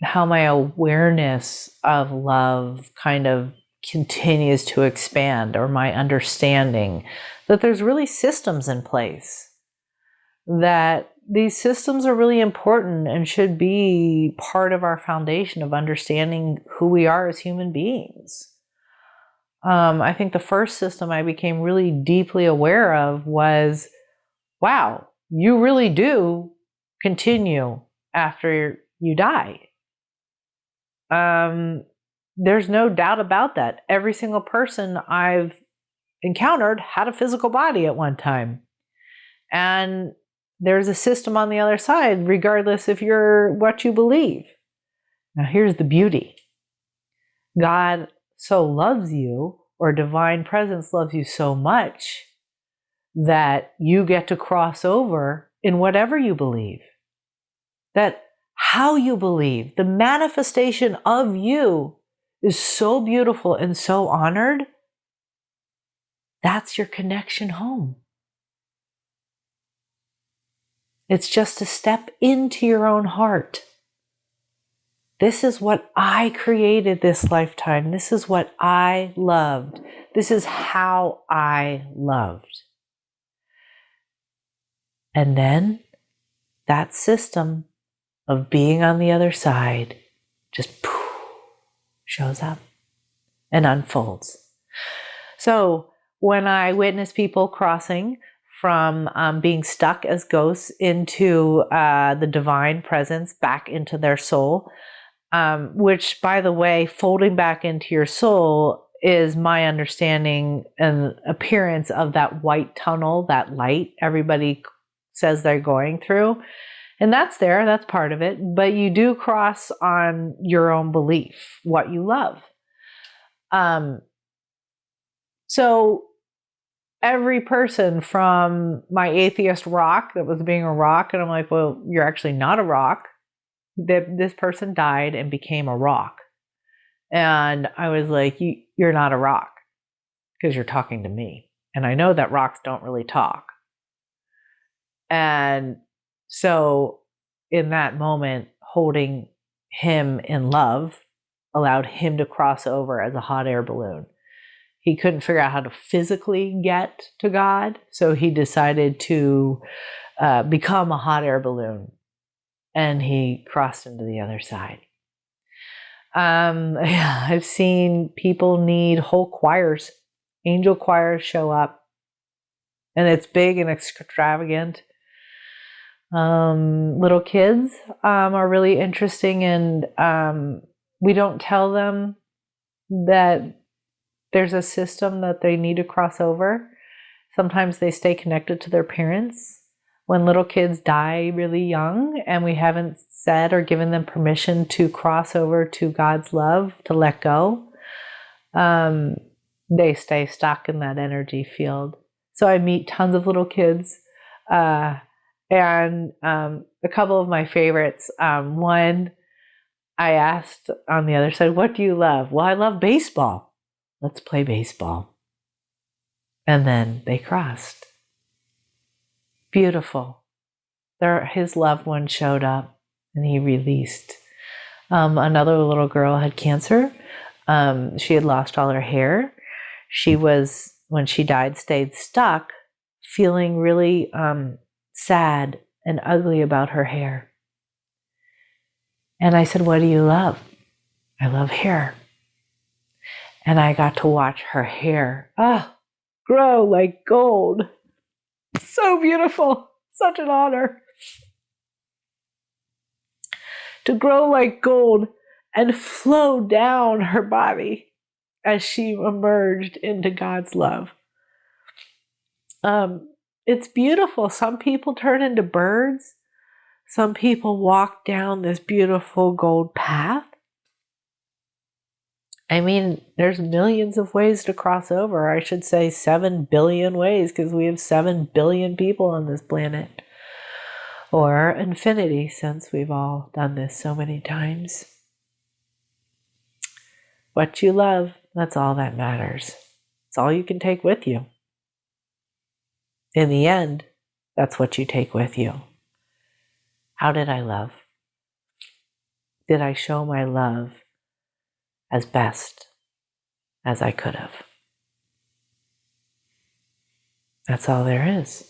how my awareness of love kind of continues to expand, or my understanding that there's really systems in place, that these systems are really important and should be part of our foundation of understanding who we are as human beings. I think the first system I became really deeply aware of was, wow, you really do continue after you die. There's no doubt about that. Every single person I've encountered had a physical body at one time. And there's a system on the other side, regardless if you're what you believe. Now, here's the beauty. God so loves you, or divine presence loves you so much, that you get to cross over in whatever you believe. That how you believe, the manifestation of you, is so beautiful and so honored. That's your connection home. It's just to step into your own heart. This is what I created this lifetime. This is what I loved. This is how I loved. And then that system of being on the other side just poof, shows up and unfolds. So when I witness people crossing from being stuck as ghosts into the divine presence, back into their soul, which, by the way, folding back into your soul is my understanding and appearance of that white tunnel, that light everybody says they're going through. And that's there, that's part of it. But you do cross on your own belief, what you love. So every person, from my atheist rock that was being a rock, and I'm like, well, you're actually not a rock. This person died and became a rock. And I was like, you're not a rock because you're talking to me. And I know that rocks don't really talk. And so in that moment, holding him in love allowed him to cross over as a hot air balloon. He couldn't figure out how to physically get to God, so he decided to become a hot air balloon, and he crossed into the other side. I've seen people need whole choirs, angel choirs show up, and it's big and extravagant. Little kids are really interesting, and we don't tell them that there's a system that they need to cross over. Sometimes they stay connected to their parents. When little kids die really young and we haven't said or given them permission to cross over to God's love, to let go, they stay stuck in that energy field. So I meet tons of little kids, and a couple of my favorites. One, I asked on the other side, what do you love? Well, I love baseball. Let's play baseball. And then they crossed. Beautiful. His loved one showed up and he released. Another little girl had cancer. She had lost all her hair. She was, when she died, stayed stuck, feeling really sad and ugly about her hair. And I said, what do you love? I love hair. And I got to watch her hair grow like gold. So beautiful. Such an honor. To grow like gold and flow down her body as she emerged into God's love. It's beautiful. Some people turn into birds. Some people walk down this beautiful gold path. I mean, there's millions of ways to cross over. I should say 7 billion ways, because we have 7 billion people on this planet. Or infinity, since we've all done this so many times. What you love, that's all that matters. It's all you can take with you. In the end, that's what you take with you. How did I love? Did I show my love as best as I could have? That's all there is.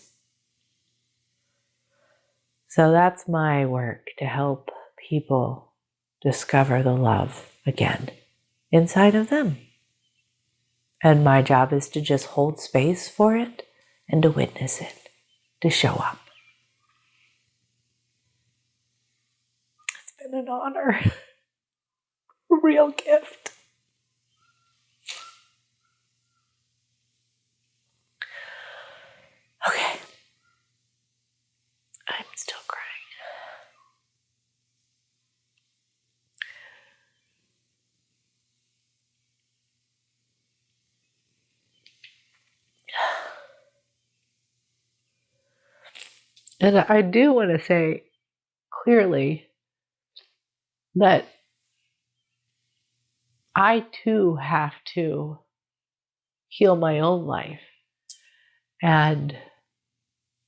So that's my work, to help people discover the love again inside of them. And my job is to just hold space for it and to witness it, to show up. It's been an honor, a real gift. Okay. I'm still crying. And I do want to say clearly that I too have to heal my own life. And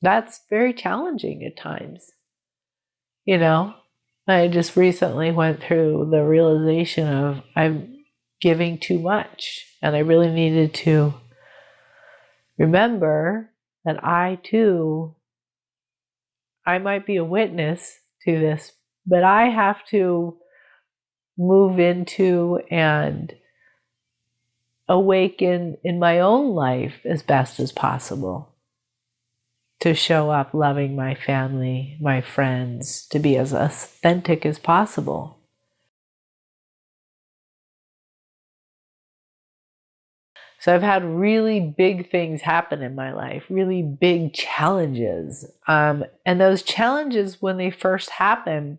that's very challenging at times. You know, I just recently went through the realization of I'm giving too much. And I really needed to remember that I might be a witness to this, but I have to move into and awaken in my own life as best as possible, to show up loving my family, my friends, to be as authentic as possible. So I've had really big things happen in my life, really big challenges. And those challenges, when they first happened,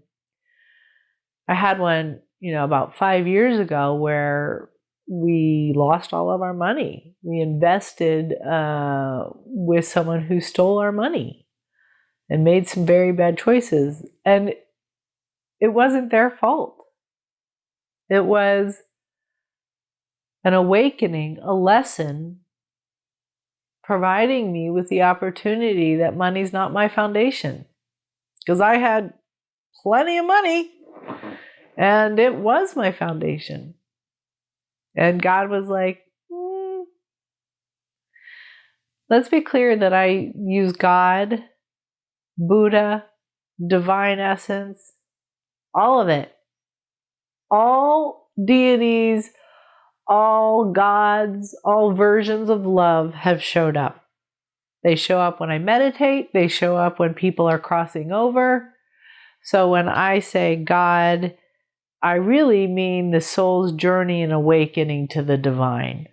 I had one, about 5 years ago, where we lost all of our money. We invested with someone who stole our money and made some very bad choices. And it wasn't their fault. It was an awakening, a lesson, providing me with the opportunity that money's not my foundation. Because I had plenty of money, and it was my foundation. And God was like, let's be clear that I use God, Buddha, divine essence, all of it. All deities, all gods, all versions of love have showed up. They show up when I meditate. They show up when people are crossing over. So when I say God, I really mean the soul's journey and awakening to the divine.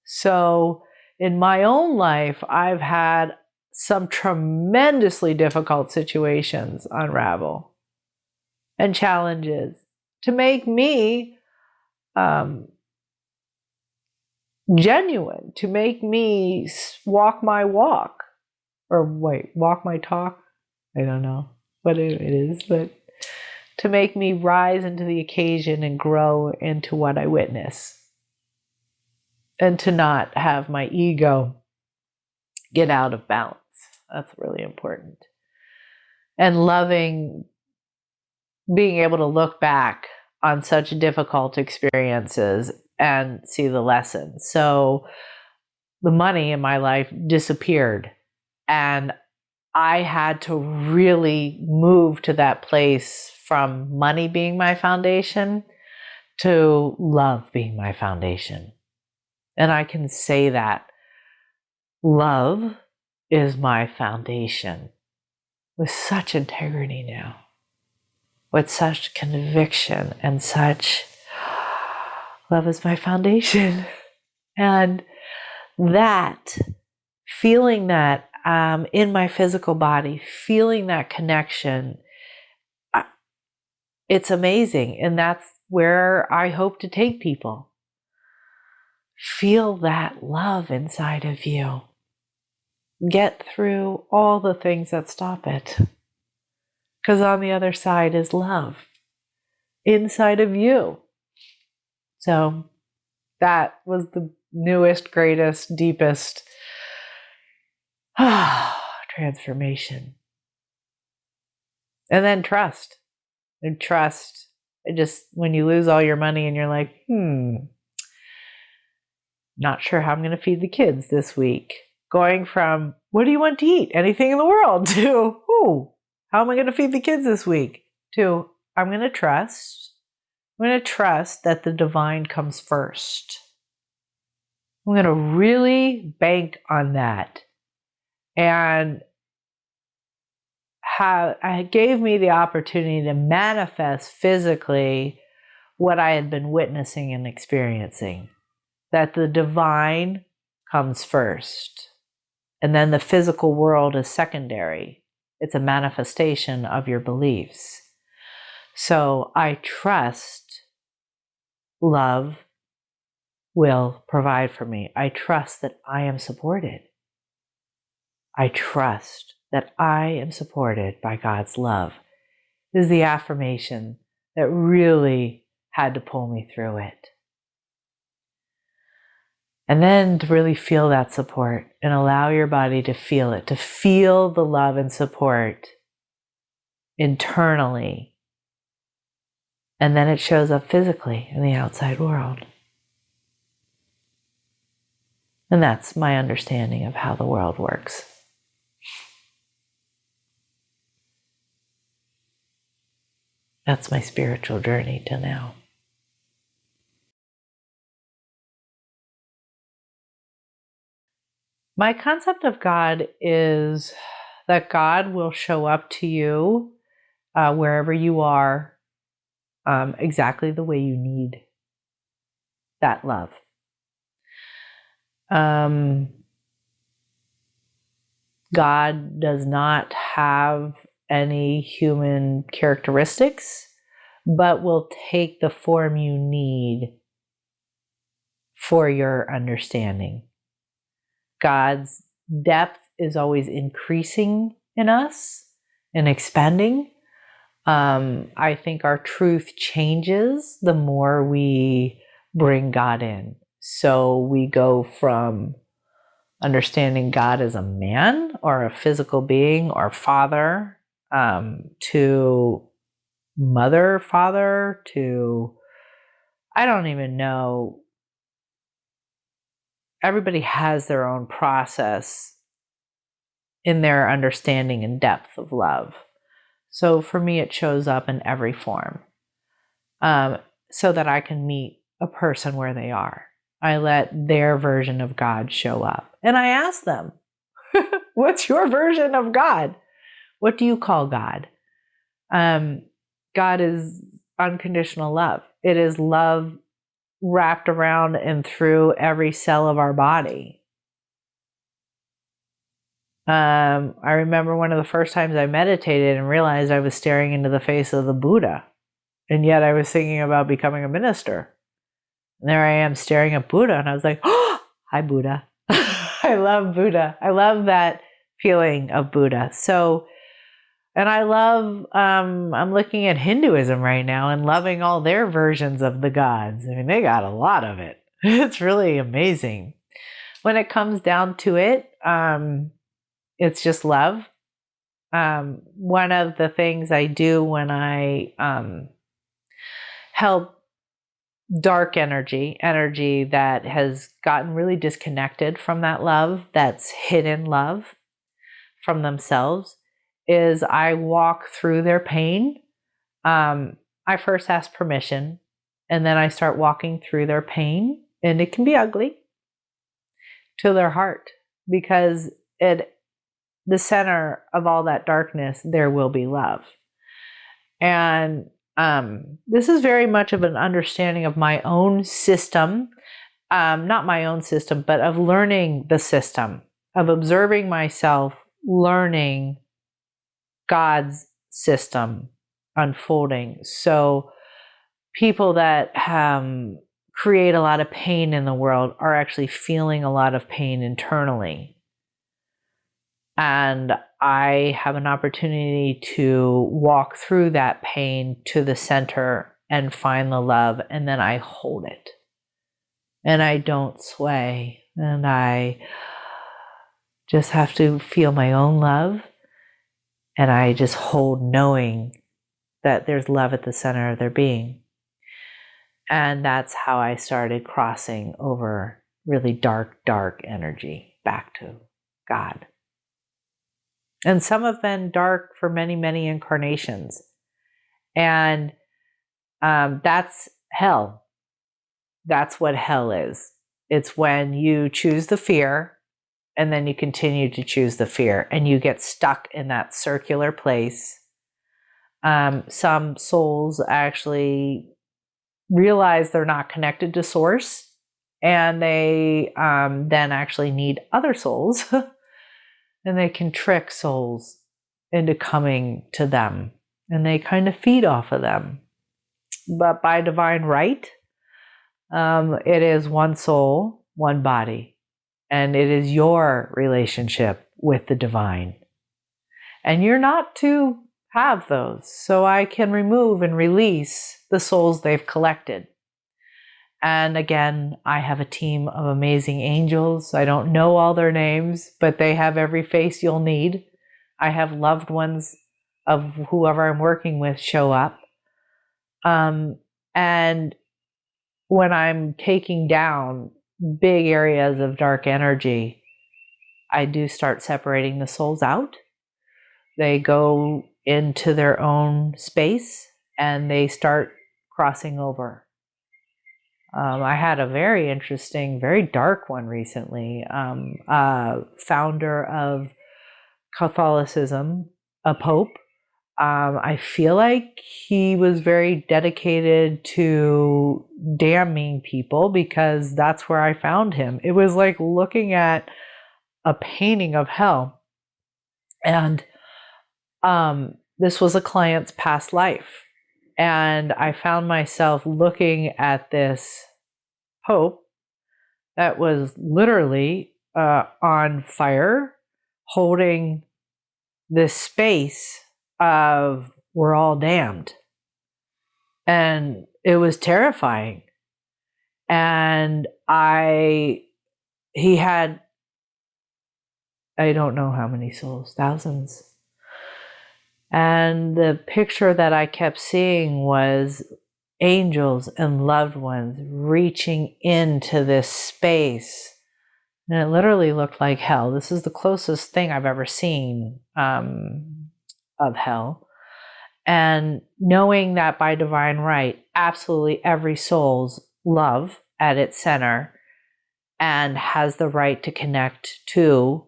So in my own life, I've had some tremendously difficult situations unravel and challenges to make me genuine, to make me walk my walk, or walk my talk. I don't know what it is, but to make me rise into the occasion and grow into what I witness, and to not have my ego get out of balance. That's really important. And loving being able to look back on such difficult experiences and see the lessons. So the money in my life disappeared, and I had to really move to that place from money being my foundation to love being my foundation. And I can say that love is my foundation with such integrity now. with such conviction and such love is my foundation. And that, feeling that in my physical body, feeling that connection, it's amazing. And that's where I hope to take people. Feel that love inside of you. Get through all the things that stop it. Because on the other side is love inside of you. So that was the newest, greatest, deepest transformation. And then trust. And trust. When you lose all your money and you're like, not sure how I'm going to feed the kids this week. Going from, what do you want to eat? Anything in the world, to, how am I going to feed the kids this week? To, I'm going to trust. I'm going to trust that the divine comes first. I'm going to really bank on that. And it gave me the opportunity to manifest physically what I had been witnessing and experiencing. That the divine comes first. And then the physical world is secondary. It's a manifestation of your beliefs. So I trust love will provide for me. I trust that I am supported. I trust that I am supported by God's love. This is the affirmation that really had to pull me through it. And then to really feel that support and allow your body to feel it, to feel the love and support internally. And then it shows up physically in the outside world. And that's my understanding of how the world works. That's my spiritual journey to now. My concept of God is that God will show up to you wherever you are, exactly the way you need that love. God does not have any human characteristics, but will take the form you need for your understanding. God's depth is always increasing in us and expanding. I think our truth changes the more we bring God in. So we go from understanding God as a man or a physical being or father, to mother, father, to, I don't even know. Everybody has their own process in their understanding and depth of love. So for me, it shows up in every form, so that I can meet a person where they are. I let their version of God show up. And I ask them, what's your version of God? What do you call God? God is unconditional love. It is love wrapped around and through every cell of our body. I remember one of the first times I meditated and realized I was staring into the face of the Buddha. And yet I was thinking about becoming a minister. And there I am staring at Buddha, and I was like, oh, hi, Buddha. I love Buddha. I love that feeling of Buddha. So, and I love, I'm looking at Hinduism right now and loving all their versions of the gods. I mean, they got a lot of it. It's really amazing. When it comes down to it, it's just love. One of the things I do when I help dark energy that has gotten really disconnected from that love, that's hidden love from themselves, is I walk through their pain. I first ask permission, and then I start walking through their pain, and it can be ugly, to their heart, because the center of all that darkness, there will be love. And this is very much of an understanding of my own system, not my own system, but of learning the system, of observing myself, learning God's system unfolding. So people that create a lot of pain in the world are actually feeling a lot of pain internally. And I have an opportunity to walk through that pain to the center and find the love, and then I hold it. And I don't sway. And I just have to feel my own love. And I just hold knowing that there's love at the center of their being. And that's how I started crossing over really dark, dark energy back to God. And some have been dark for many, many incarnations. And that's hell. That's what hell is. It's when you choose the fear and then you continue to choose the fear and you get stuck in that circular place. Some souls actually realize they're not connected to source, and they then actually need other souls and they can trick souls into coming to them, and they kind of feed off of them. But by divine right, it is one soul, one body, and it is your relationship with the divine. And you're not to have those. So I can remove and release the souls they've collected. And again, I have a team of amazing angels. I don't know all their names, but they have every face you'll need. I have loved ones of whoever I'm working with show up. And when I'm taking down big areas of dark energy, I do start separating the souls out. They go into their own space and they start crossing over. I had a very interesting, very dark one recently. Founder of Catholicism, a pope. I feel like he was very dedicated to damning people because that's where I found him. It was like looking at a painting of hell. And this was a client's past life. And I found myself looking at this pope that was literally on fire, holding this space of we're all damned. And it was terrifying. And he had, I don't know how many souls, thousands. And the picture that I kept seeing was angels and loved ones reaching into this space. And it literally looked like hell. This is the closest thing I've ever seen of hell. And knowing that by divine right, absolutely every soul's love at its center and has the right to connect to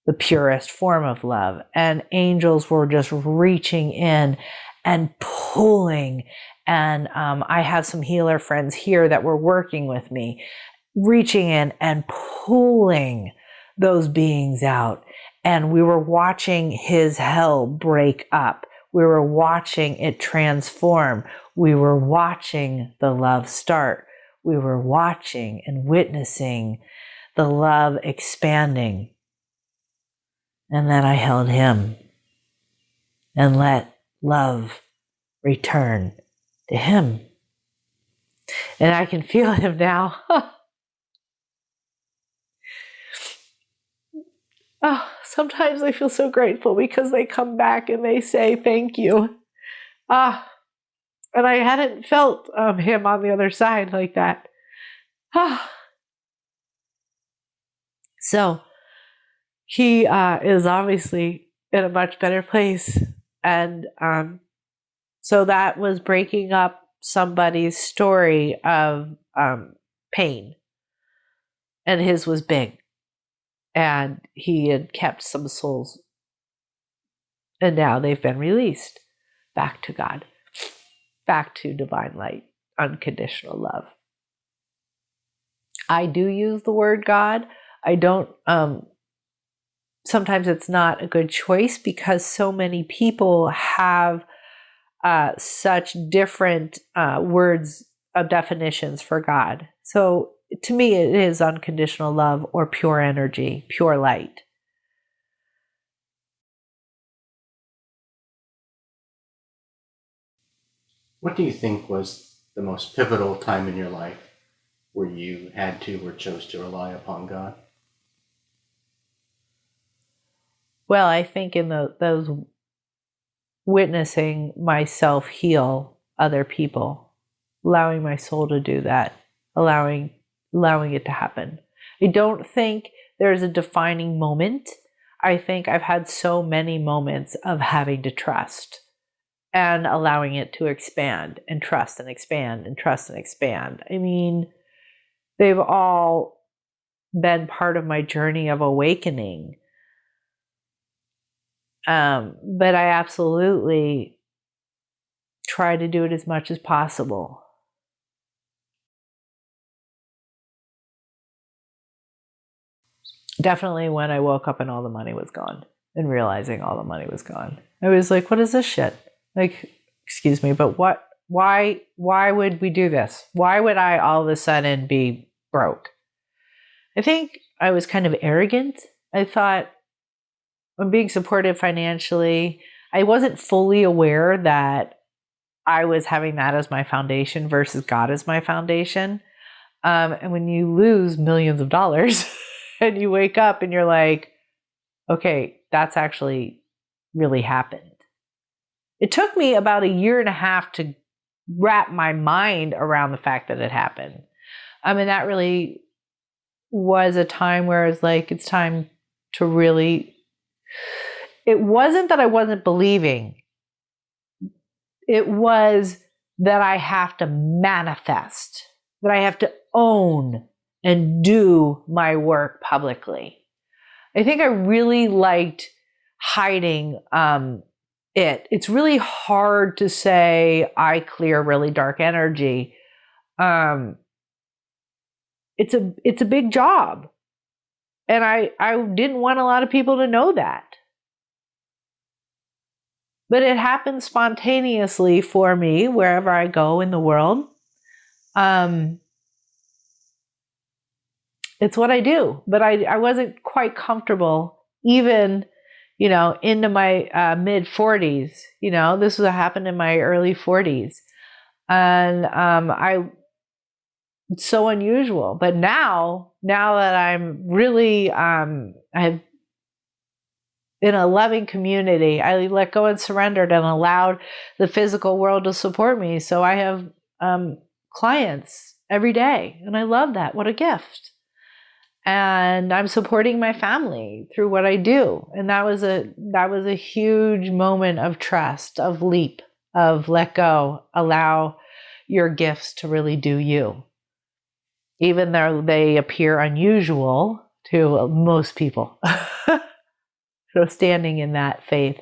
the purest form of love. And angels were just reaching in and pulling. And I have some healer friends here that were working with me, reaching in and pulling those beings out. And we were watching his hell break up. We were watching it transform. We were watching the love start. We were watching and witnessing the love expanding. And then I held him and let love return to him. And I can feel him now. Oh, sometimes I feel so grateful because they come back and they say thank you. And I hadn't felt him on the other side like that. So he is obviously in a much better place. And so that was breaking up somebody's story of pain. And his was big. And he had kept some souls. And now they've been released. back to God, back to divine light, unconditional love. I do use the word God. I don't, sometimes it's not a good choice because so many people have such different words of definitions for God. So to me, it is unconditional love or pure energy, pure light. What do you think was the most pivotal time in your life where you had to or chose to rely upon God? Well, I think in those witnessing myself heal other people, allowing my soul to do that, allowing it to happen. I don't think there's a defining moment. I think I've had so many moments of having to trust and allowing it to expand and trust and expand and trust and expand. I mean, they've all been part of my journey of awakening. But I absolutely try to do it as much as possible. Definitely when I woke up and all the money was gone and realizing all the money was gone. I was like, what is this shit? Like, excuse me, but why would we do this? Why would I all of a sudden be broke? I think I was kind of arrogant. I thought I'm being supported financially. I wasn't fully aware that I was having that as my foundation versus God as my foundation. And when you lose millions of dollars and you wake up and you're like, okay, that's actually really happened. It took me about 1.5 years to wrap my mind around the fact that it happened. And that really was a time where I was like, it's time to really, it wasn't that I wasn't believing. It was that I have to manifest, that I have to own and do my work publicly. I think I really liked hiding it. It's really hard to say I clear really dark energy. It's a big job. And I didn't want a lot of people to know that. But it happens spontaneously for me wherever I go in the world. It's what I do. But I wasn't quite comfortable even, into my mid 40s. This was happened in my early 40s. And it's so unusual. But now that I'm really, I've in a loving community, I let go and surrendered and allowed the physical world to support me. So I have clients every day, and I love that. What a gift. And I'm supporting my family through what I do. And that was a huge moment of trust, of leap, of let go, allow your gifts to really do you. Even though they appear unusual to most people. So standing in that faith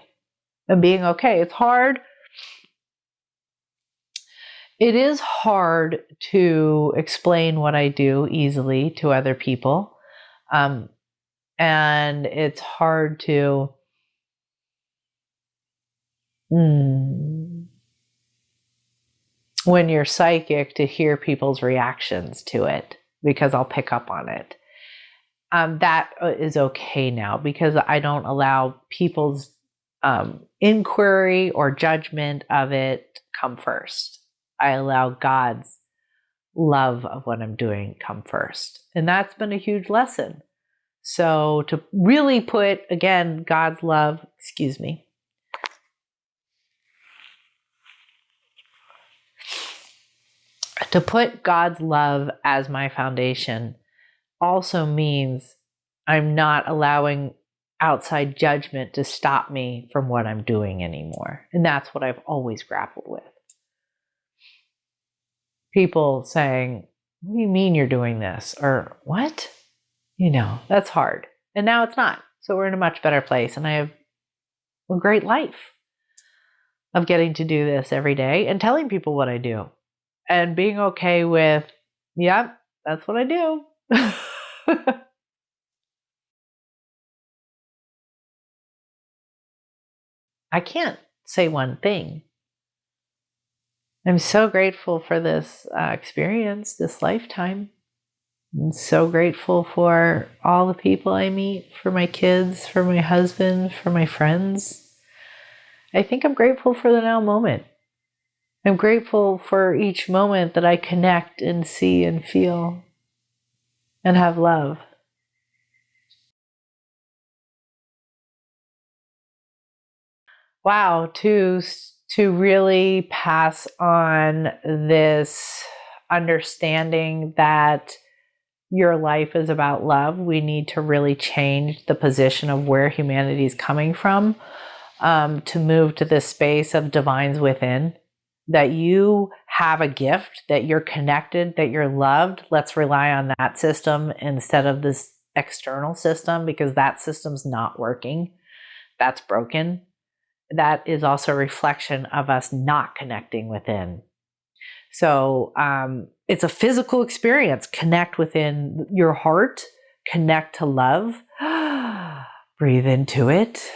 and being okay. It's hard. It is hard to explain what I do easily to other people. And it's hard to when you're psychic to hear people's reactions to it, because I'll pick up on it. That is okay now because I don't allow people's inquiry or judgment of it come first. I allow God's love of what I'm doing come first. And that's been a huge lesson. So to really put, again, God's love, to put God's love as my foundation also means I'm not allowing outside judgment to stop me from what I'm doing anymore. And that's what I've always grappled with. People saying, what do you mean you're doing this? Or what? That's hard. And now it's not. So we're in a much better place and I have a great life. of getting to do this every day and telling people what I do and being okay with, yeah, that's what I do. I can't say one thing. I'm so grateful for this experience, this lifetime. I'm so grateful for all the people I meet, for my kids, for my husband, for my friends. I think I'm grateful for the now moment. I'm grateful for each moment that I connect and see and feel and have love. Wow, to really pass on this understanding that your life is about love, we need to really change the position of where humanity is coming from, to move to this space of divines within, that you have a gift, that you're connected, that you're loved. Let's rely on that system instead of this external system, because that system's not working. That's broken. That is also a reflection of us not connecting within. So it's a physical experience. Connect within your heart, connect to love, breathe into it.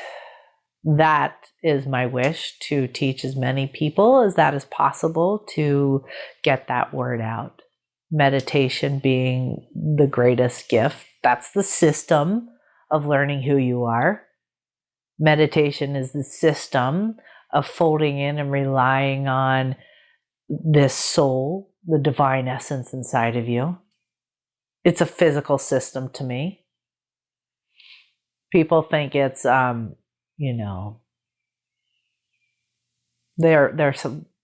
That is my wish, to teach as many people as that is possible to get that word out. Meditation being the greatest gift. That's the system of learning who you are. Meditation is the system of folding in and relying on this soul, the divine essence inside of you. It's a physical system to me. People think it's, they're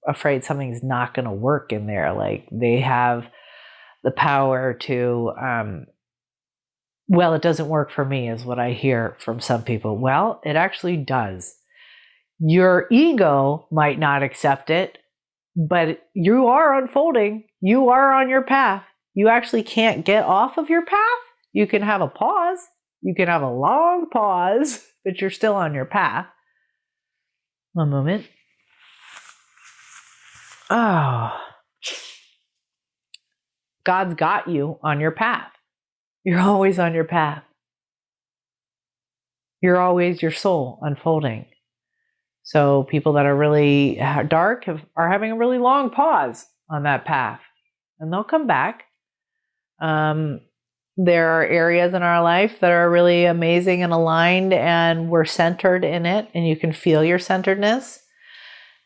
afraid something's not going to work in there. Like they have the power to, well, it doesn't work for me, is what I hear from some people. Well, it actually does. Your ego might not accept it, but you are unfolding. You are on your path. You actually can't get off of your path. You can have a pause. You can have a long pause, but you're still on your path. One moment. Oh, God's got you on your path. You're always on your path. You're always your soul unfolding. So people that are really dark are having a really long pause on that path, and they'll come back. There are areas in our life that are really amazing and aligned, and we're centered in it, and you can feel your centeredness.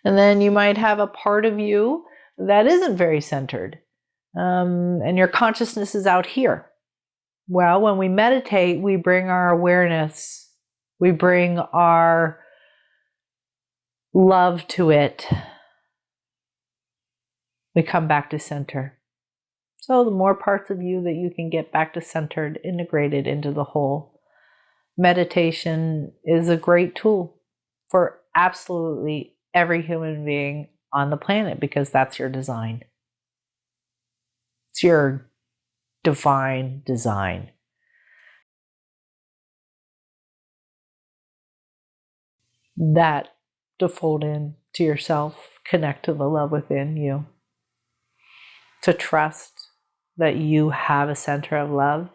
And then you might have a part of you that isn't very centered, and your consciousness is out here. Well, when we meditate, we bring our awareness, we bring our love to it. We come back to center. So the more parts of you that you can get back to centered, integrated into the whole, meditation is a great tool for absolutely every human being on the planet, because that's your design. It's your divine design. That to fold in to yourself, connect to the love within you, to trust that you have a center of love.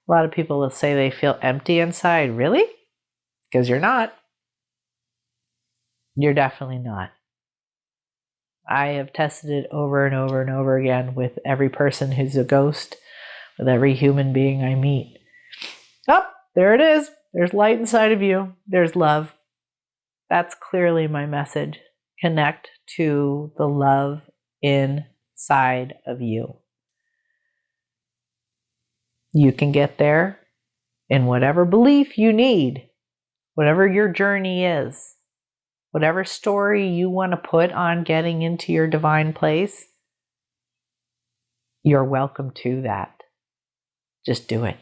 A lot of people will say they feel empty inside. Really? Because you're not. You're definitely not. I have tested it over and over and over again with every person who's a ghost, with every human being I meet. Oh, there it is. There's light inside of you. There's love. That's clearly my message. Connect to the love inside of you. You can get there in whatever belief you need, whatever your journey is, whatever story you want to put on getting into your divine place. You're welcome to that. Just do it.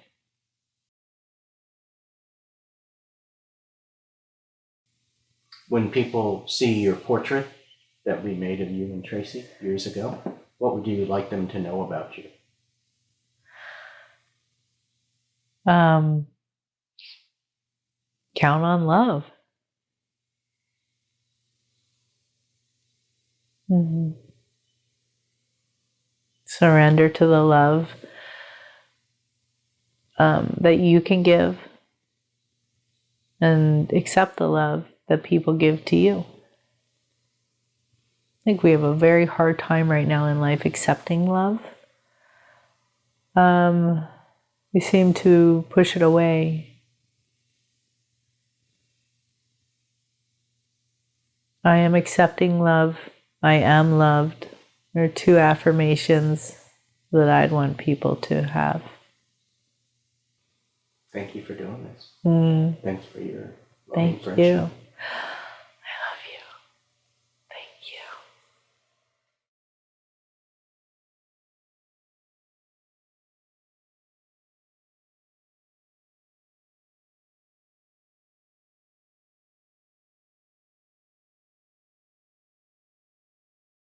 When people see your portrait that we made of you and Tracy years ago, what would you like them to know about you? Count on love. Mm-hmm. Surrender to the love that you can give, and accept the love that people give to you. I think we have a very hard time right now in life accepting love. We seem to push it away. I am accepting love. I am loved. There are 2 affirmations that I'd want people to have. Thank you for doing this. Mm. Thanks for your loving Thank friendship. you.